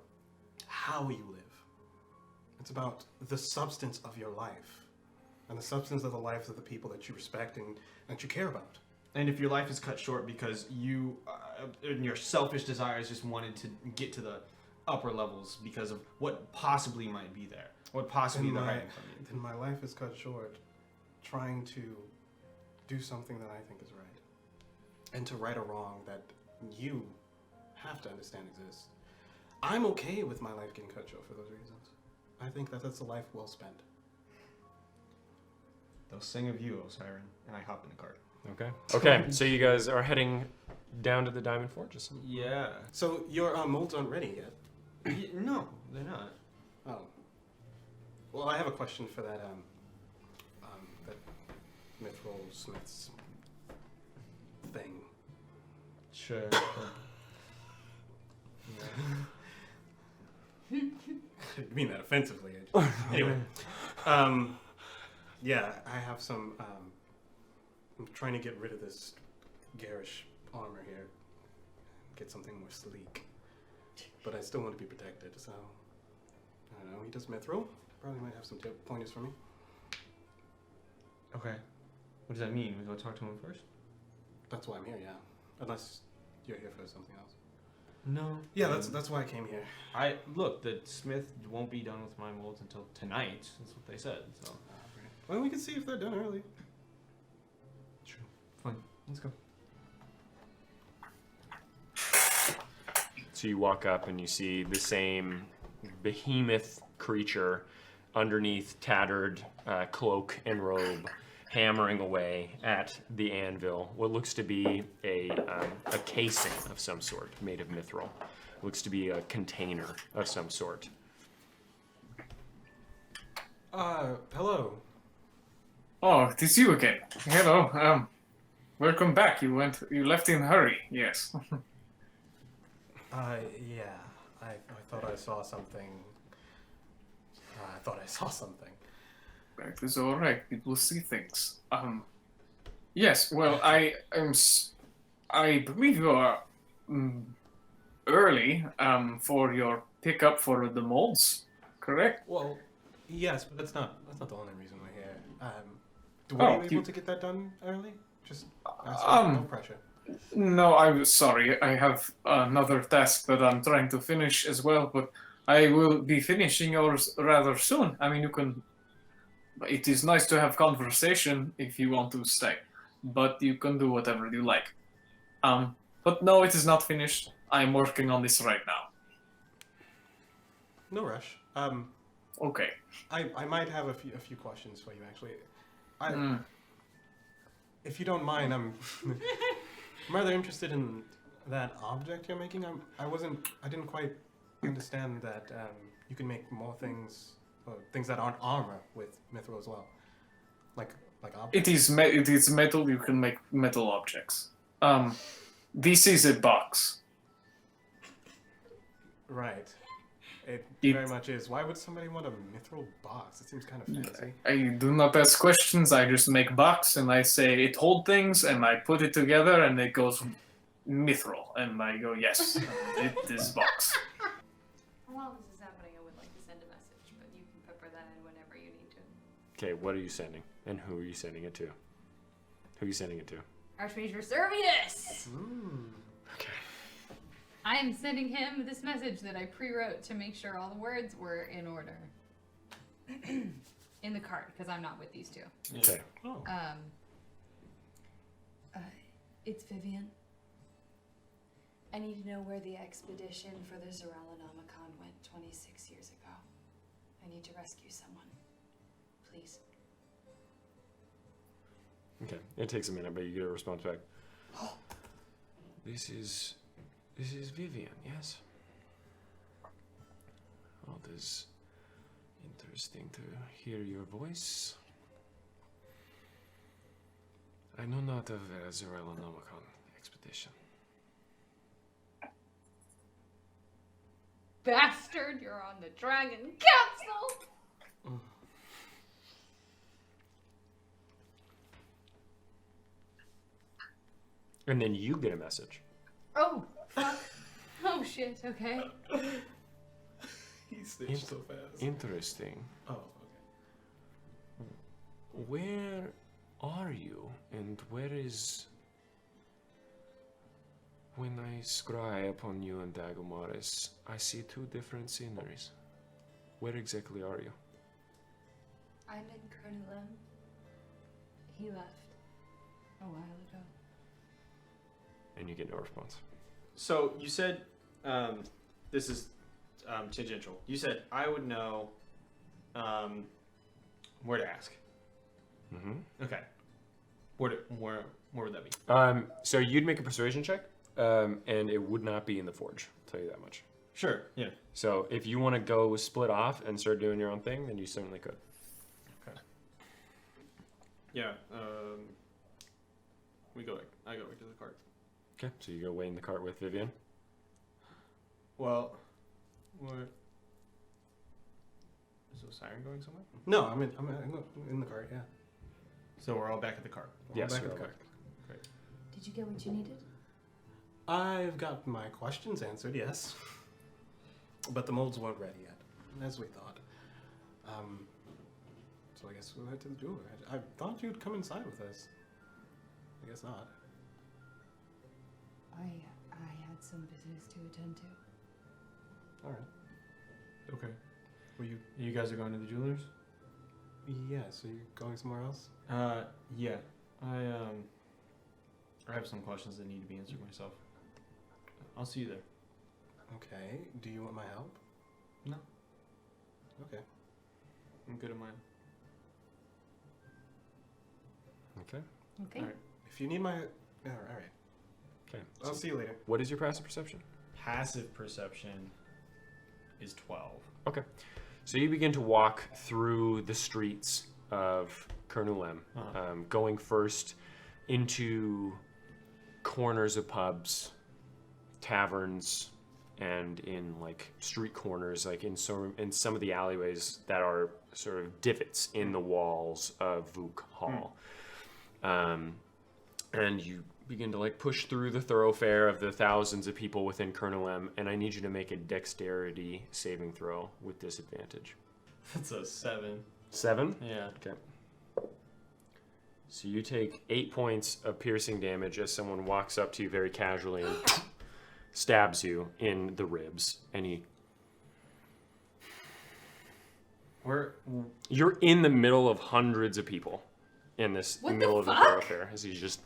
how you live. It's about the substance of your life. And the substance of the lives of the people that you respect and that you care about. And if your life is cut short because you, and your selfish desires just wanted to get to the upper levels because of what possibly might be there, what possibly they're hiding from you. Then my life is cut short trying to do something that I think is right. And to right a wrong that you have to understand exists. I'm okay with my life getting cut short for those reasons. I think that that's a life well spent. They'll sing of you, Osiren, and I hop in the cart. Okay. Okay. So you guys are heading down to the Diamond Fortress. Yeah. So your molds aren't ready yet. No, they're not. Oh. Well, I have a question for that that Mithril Smith's thing. Sure. I didn't mean that offensively. Anyway, yeah, I have some. I'm trying to get rid of this garish armor here, get something more sleek. But I still want to be protected, so I don't know. He does mithril. Probably might have some pointers for me. Okay. What does that mean? We go talk to him first? That's why I'm here. Yeah, unless you're here for something else. No. Yeah, that's why I came here. I look. The smith won't be done with my molds until tonight. That's what they said. So. Well, we can see if they're done early. True. Fine. Let's go. So you walk up and you see the same behemoth creature underneath tattered cloak and robe, hammering away at the anvil. What looks to be a casing of some sort made of mithril. Looks to be a container of some sort. Hello. Oh, it is you again. Hello. Welcome back. You left in a hurry. Yes. Yeah. I thought I saw something. That is all right. People see things. Yes. Well, I believe you are early. For your pickup for the molds, correct? Well, yes, but that's not the only reason we're here. Were you able to get that done early? Just no pressure. No, I'm sorry. I have another task that I'm trying to finish as well, but I will be finishing yours rather soon. I mean, you can. It is nice to have conversation if you want to stay, but you can do whatever you like. But no, it is not finished. I'm working on this right now. No rush. Okay. I might have a few questions for you actually. If you don't mind, I'm rather interested in that object you're making. I didn't quite understand that you can make more things, things that aren't armor with mithril as well, like objects. It is metal. You can make metal objects. This is a box. Right. It very much is. Why would somebody want a mithril box? It seems kind of fancy. I do not ask questions. I just make box and I say it hold things and I put it together and it goes mithril and I go yes, it is box. While this is happening, I would like to send a message, but you can pepper that in whenever you need to. Okay, what are you sending? And who are you sending it to? Who are you sending it to? Archmage Servius! Okay. I am sending him this message that I pre-wrote to make sure all the words were in order. In the cart, because I'm not with these two. Okay. Oh. It's Vivian. I need to know where the expedition for the Zoralanomicon went 26 years ago. I need to rescue someone. Please. Okay. It takes a minute, but you get a response back. This is Vivian, yes? Oh, this is interesting to hear your voice. I know not of a Zoralanomicon expedition. Bastard, you're on the Dragon Council! And then you get a message. Oh, fuck. Oh, shit, okay. He snitched so fast. Interesting. Oh, okay. Where are you? And where is... When I scry upon you and Dagomaris, I see two different sceneries. Where exactly are you? I'm in Kernulem. He left a while ago. And you get no response. So you said this is tangential. You said I would know where to ask. Mm-hmm. Okay. Where would that be? So you'd make a persuasion check, and it would not be in the forge. I'll tell you that much. Sure. Yeah. So if you want to go split off and start doing your own thing, then you certainly could. Yeah. I go back to the cart. Okay. So you go wait in the cart with Vivian. Well, what? Is the siren going somewhere? No, I'm in the cart. Yeah. So we're all back at the cart. Yes, back you're at the all cart. Did you get what you needed? I've got my questions answered. Yes. But the molds weren't ready yet, as we thought. So I guess we'll head to the jeweler. I thought you'd come inside with us. I guess not. I had some business to attend to. All right. Okay. Well, you guys are going to the jewelers? Yeah. So you're going somewhere else? Yeah. I have some questions that need to be answered myself. I'll see you there. Okay. Do you want my help? No. Okay. I'm good at mine. Okay. Okay. All right. If you need my, all right. Okay. I'll see you later. What is your passive perception? Passive perception is 12. Okay. So you begin to walk through the streets of Kernulem, going first into corners of pubs, taverns, and in like street corners, like in some of the alleyways that are sort of divots in the walls of Vuk Hall. And you begin to like push through the thoroughfare of the thousands of people within Kernulem, and I need you to make a dexterity saving throw with disadvantage. That's a 7. 7? Yeah. Okay. So you take 8 points of piercing damage as someone walks up to you very casually and stabs you in the ribs, and you're in the middle of hundreds of people in this middle of the thoroughfare as he's just.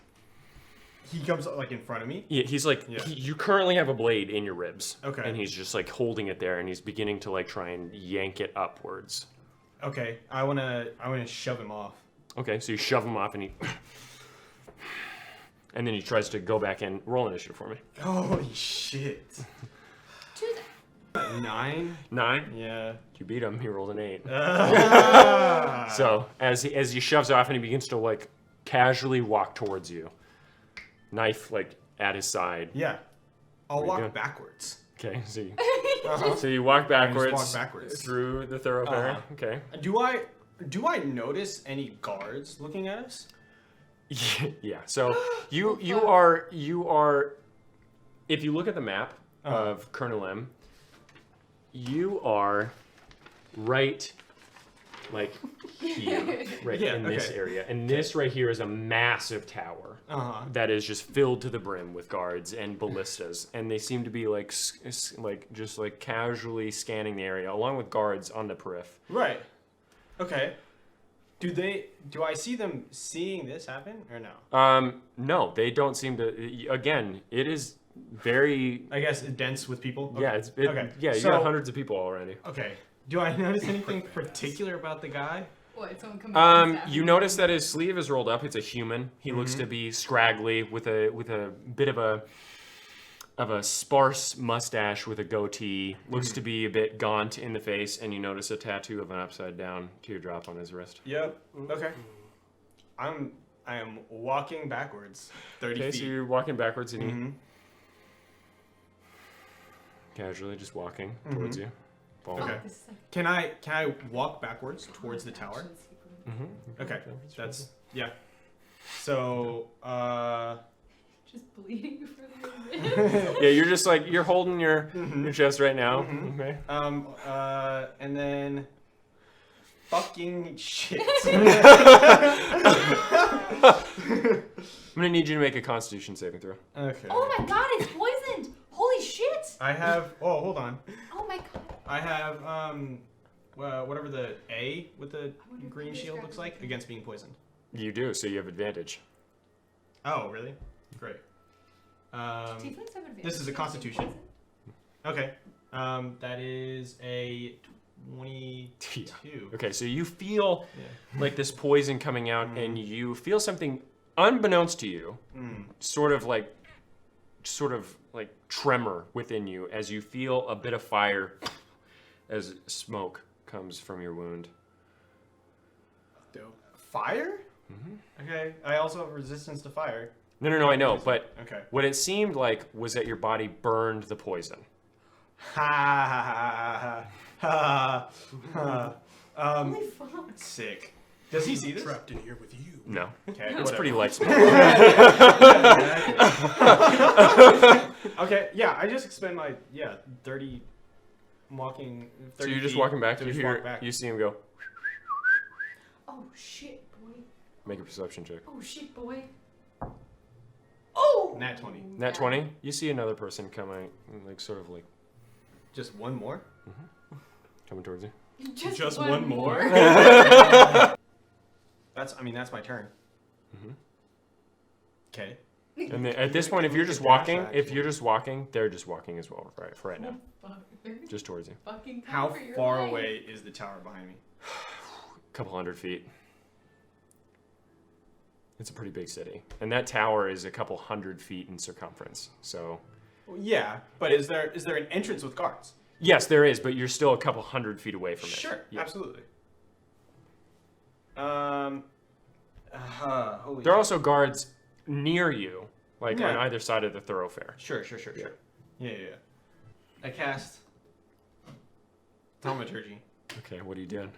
He comes like in front of me. Yeah, he's like you currently have a blade in your ribs. Okay. And he's just like holding it there, and he's beginning to like try and yank it upwards. Okay, I wanna shove him off. Okay, so you shove him off, and and then he tries to go back in. Roll initiative for me. Holy shit! 9. 9. Yeah. You beat him. He rolled an 8. So as he shoves off, and he begins to like casually walk towards you, knife like at his side. Yeah. I'll What are you walk doing? backwards. Okay, so you walk backwards, walk backwards. through the thoroughfare. Okay. Do I notice any guards looking at us? Yeah. So you are if you look at the map of Kernulem, you are right like here, right in this area. And this right here is a massive tower that is just filled to the brim with guards and ballistas, and they seem to be like just like casually scanning the area along with guards on the periph. Right. Okay. Do I see them seeing this happen or no? No, they don't seem to. Again, it is very. I guess dense with people. Yeah, Okay. Okay. Yeah, you So- got hundreds of people already. Okay. Do I notice anything particular about the guy? What? Someone come up and stab You him? notice that his sleeve is rolled up. It's a human. He looks to be scraggly with a bit of a sparse mustache with a goatee. Looks to be a bit gaunt in the face, and you notice a tattoo of an upside down teardrop on his wrist. Yep. Okay. I am walking backwards 30 Okay, feet. so you're walking backwards, and you casually just walking towards you. Ball. Okay. This is like Can I walk backwards towards the tower? Okay. That's yeah. So just bleeding for the minute. Yeah, you're just like you're holding your chest right now. Okay. and then fucking shit. I'm gonna need you to make a Constitution saving throw. Okay. Oh my god, it's poisoned! Holy shit! I have. Oh, hold on. Oh my god. I have whatever the A with the green shield looks like against being poisoned. You do, so you have advantage. Oh, really? Great. Tieflings have advantage This is a against Constitution. poison? Okay. That is a 22. Okay, so you feel like this poison coming out, and you feel something unbeknownst to you, sort of like sort of like tremor within you as you feel a bit of fire as smoke comes from your wound. Dope. Fire? Mm-hmm. Okay. I also have resistance to fire. No, I know, but Okay. what it seemed like was that your body burned the poison. Ha ha ha ha. Holy fuck. Sick. Does he see this? Trapped in here with you. No. Okay. It's whatever. pretty light smoke. Okay. Yeah. I just expend my 30 walking. 30 So you're just feet walking back, to you just hear, walk back. you see him go, Oh shit, boy. make a perception check. Oh shit, boy. Oh! Nat 20. Nat 20, you see another person coming, like sort of like Just one more. coming towards you. Just one more. That's my turn. Mhm. Okay. And then, at this point, if you're just walking, they're just walking as well, right? For right now, just towards you. Fucking How cover your far life. away is the tower behind me? A couple 100 feet. It's a pretty big city, and that tower is a couple 100 feet in circumference. So, Well, yeah, but is there an entrance with guards? yes, there is, but you're still a couple 100 feet away from it. Sure, Yeah. absolutely. Holy. There are also guards near you, like Yeah. on either side of the thoroughfare. Sure. Yeah. I cast thaumaturgy. Okay, what are you doing?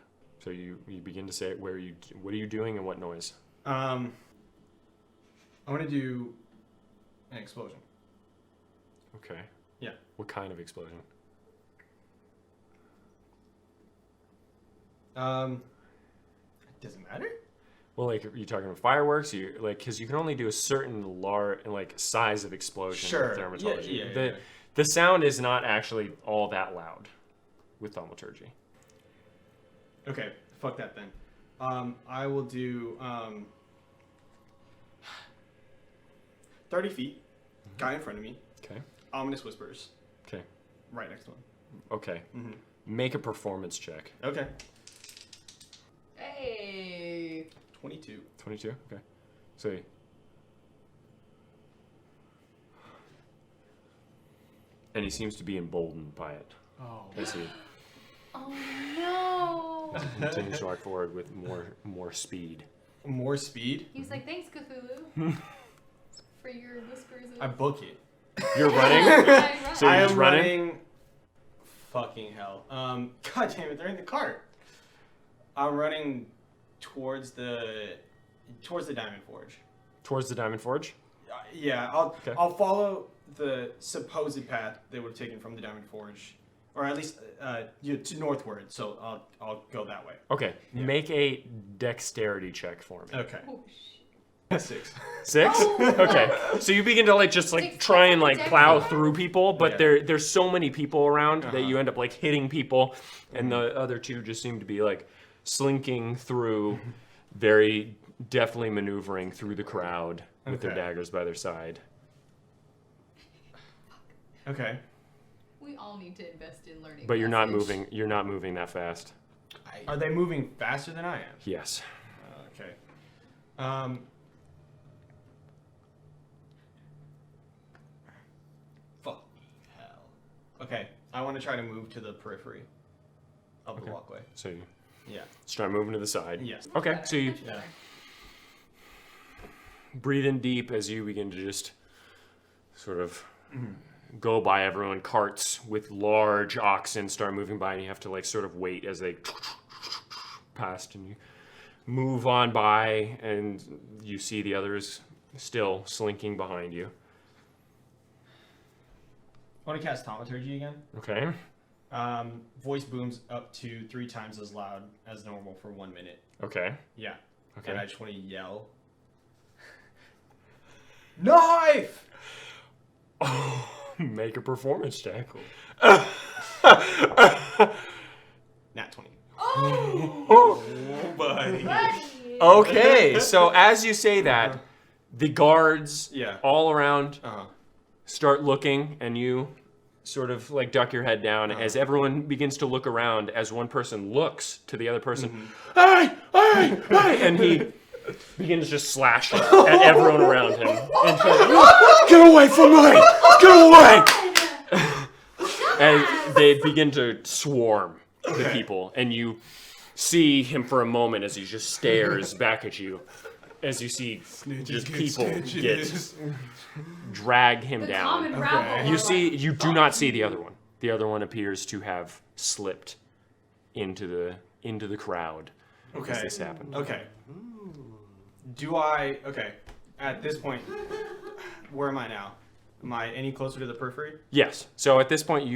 So you begin to say what are you doing and what noise? I want to do an explosion. Okay. Yeah. What kind of explosion? It doesn't matter. Well, like, are you talking about fireworks? Because you can only do a certain size of explosion Sure. with thaumaturgy. Yeah. The sound is not actually all that loud with thaumaturgy. Okay, fuck that then. I will do 30 feet. Guy in front of me. Okay. Ominous whispers. Okay. Right next to him. Okay. Mm-hmm. Make a performance check. Okay. Hey. 22. 22? Okay. So. And he seems to be emboldened by it. Oh. As he Oh no. continues to walk forward with more speed. More speed. He was like, thanks, Cthulhu. For your whispers of... I book it. You're running? So I you're am just running? Fucking hell. God damn it, they're in the cart. I'm running towards the Diamond Forge. Towards the Diamond Forge? Yeah, Okay. I'll follow the supposed path they would have taken from the Diamond Forge, or at least to northward. So I'll go that way. Okay. Yeah. Make a dexterity check for me. Okay. Oh, shit. 6. 6? Okay. So you begin to just Six try and dex plow save. through people, but Yeah. there's so many people around that Uh-huh. you end up hitting people, and the other two just seem to be slinking through, very deftly maneuvering through the crowd with their Okay. daggers by their side. Okay. We all need to invest in learning. But you're not message. moving. You're not moving that fast. Are they moving faster than I am? Yes. Okay. Fuck hell. Okay, I want to try to move to the periphery of the walkway. So you Yeah. start moving to the side. Yes. Okay. So you Yeah. breathe in deep as you begin to just sort of go by everyone. Carts with large oxen start moving by, and you have to sort of wait as they past, and you move on by, and you see the others still slinking behind you. I want to cast Thaumaturgy again. Okay. Voice booms up to 3 times as loud as normal for 1 minute. Okay. Yeah. Okay. And I just want to yell. Knife! Make a performance check. Nat 20. Oh, buddy. buddy. Okay. So as you say that, the guards Yeah. all around Uh-huh. start looking, and you sort of duck your head down as everyone begins to look around. As one person looks to the other person, hey, hey, hey, and he begins to just slash at everyone around him. And get away from me! Get away! And they begin to swarm the people, and you see him for a moment as he just stares back at you. As you see just people drag him down. Common rabble. You do not see the other one. The other one appears to have slipped into the crowd as this happened. Okay. At this point, where am I now? Am I any closer to the periphery? Yes. So at this point,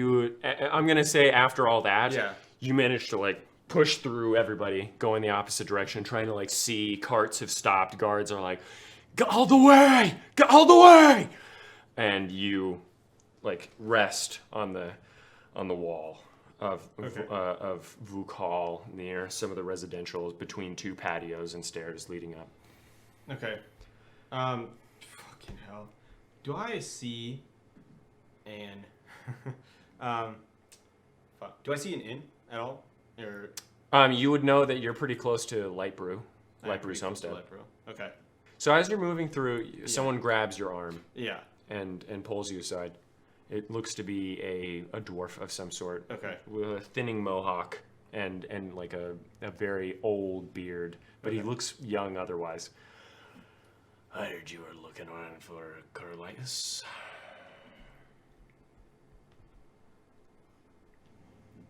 I'm gonna say after all that, Yeah. you managed to push through everybody, go in the opposite direction, trying to see carts have stopped. Guards are like, "Get out of the way! Get out of the way!" And you rest on the wall of Vuk Hall near some of the residentials between two patios and stairs leading up. Okay. Fucking hell. Do I see an do I see an inn at all? Or You would know that you're pretty close to Light Brew's homestead. Okay. So as you're moving through, someone grabs your arm Yeah. and pulls you aside. It looks to be a dwarf of some sort. Okay. With a thinning mohawk and a very old beard, but he looks young otherwise. I heard you were looking around for Carlitus.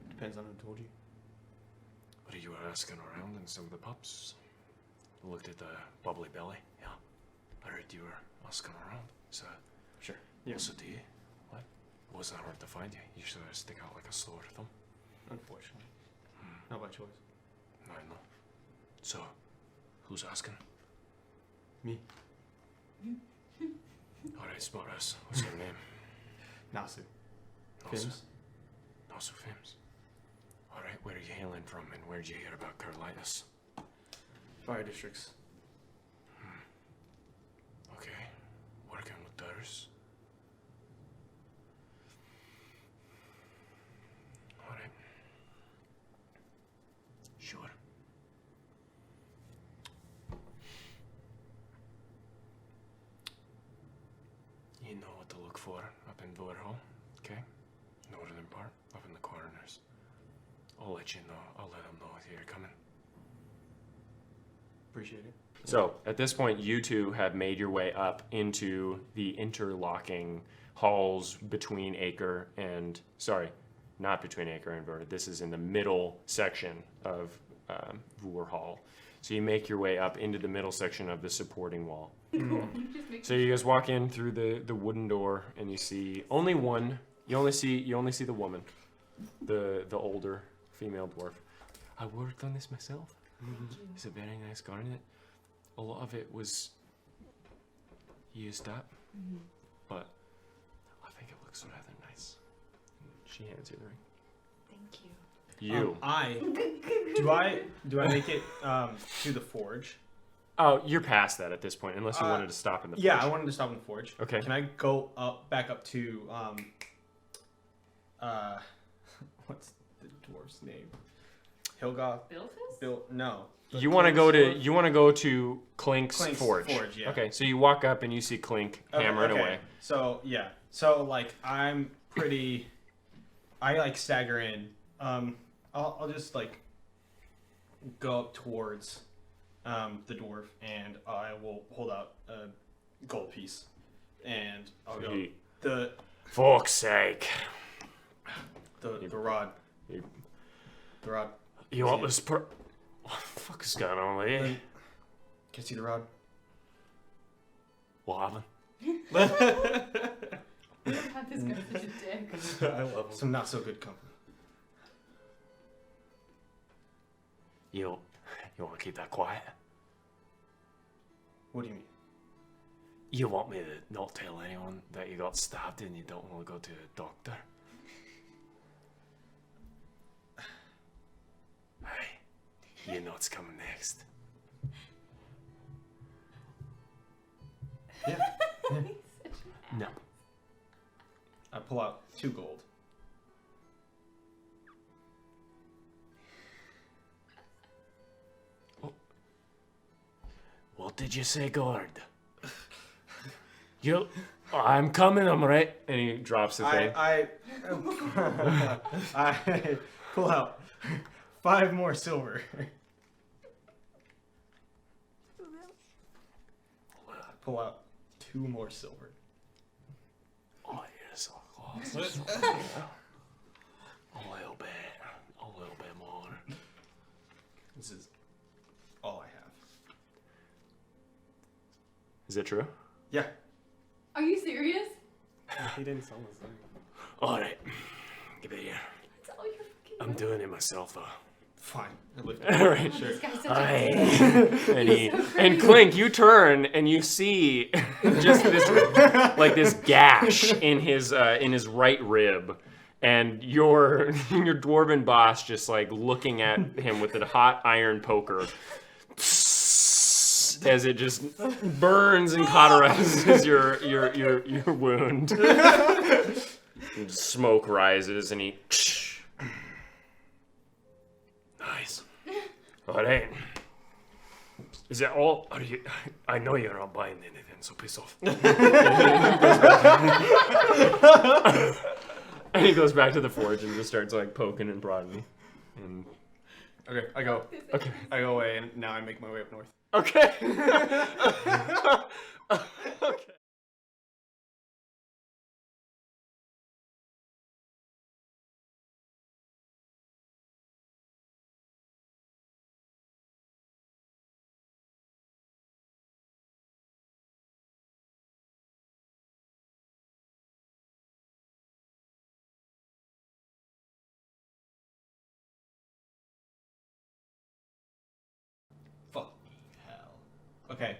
Depends on who told you. What you were asking around in some of the pubs? Looked at the bubbly belly. Yeah. I heard you were asking around. So, Sure. Yeah. also do you? What? Wasn't hard to find you. You should stick out like a sore thumb. Unfortunately. Not by choice. I know. So, who's asking? Me. Alright, Smartass. What's your name? Nasu. Nasu. Fims. Nasu Fims. Alright, where are you hailing from and where did you hear about Carlitus? Fire districts. Okay. Working with theirs. Alright. Sure. You know what to look for up in Villarhall, okay? Northern part, up in the corners. I'll let you know. I'll let them know if you're coming. Appreciate it. So at this point, you two have made your way up into the interlocking halls between Acre and, not between Acre and Verda. This is in the middle section of Vur Hall. So you make your way up into the middle section of the supporting wall. So you guys walk in through the wooden door, and you see only one. You only see the woman, the older female dwarf. I worked on this myself. It's a very nice garnet. A lot of it was used up, but I think it looks rather nice. She hands you the ring. Thank you. Do I make it to the forge? Oh, you're past that at this point, unless you wanted to stop in the forge. Yeah, I wanted to stop in the forge. Okay. Can I go back up to what's the dwarf's name? Hilgoth. Billfist? No. You want to go to Clink's forge. Yeah. Okay, so you walk up and you see Clink hammering away. So yeah. So I'm pretty. I stagger in. I'll just go up towards the dwarf, and I will hold out a gold piece, and I'll go the Fuck's sake! the rod. The rod. You want this? What the fuck is going on, lady? Can you see the rod? What happened? God, this guy's such a dick. I love him. Some not so good company. You want to keep that quiet? What do you mean? You want me to not tell anyone that you got stabbed and you don't want to go to a doctor? Hey, you know what's coming next. Yeah. No. I pull out 2 gold. did you say, guard? I'm coming, I'm right. And he drops the thing. I pull out 5 more silver. Pull out 2 more silver. Oh, yes, of course. A little bit more. This is all I have. Is it true? Yeah. Are you serious? He didn't sell this thing. All right, give it here. That's all you're fucking I'm doing it myself, though. Fine. I lift All right. Oh, this guy's such And Clink, you turn and you see just this gash in his right rib, and your dwarven boss just like looking at him with a hot iron poker as it just burns and cauterizes your wound. And smoke rises and he. Nice. All right. Is that all? I know you're not buying anything, so piss off. And he goes back to the forge and just starts like poking and prodding. And Okay, I go away, and now I make my way up north. okay. Okay. Fuck hell. Okay,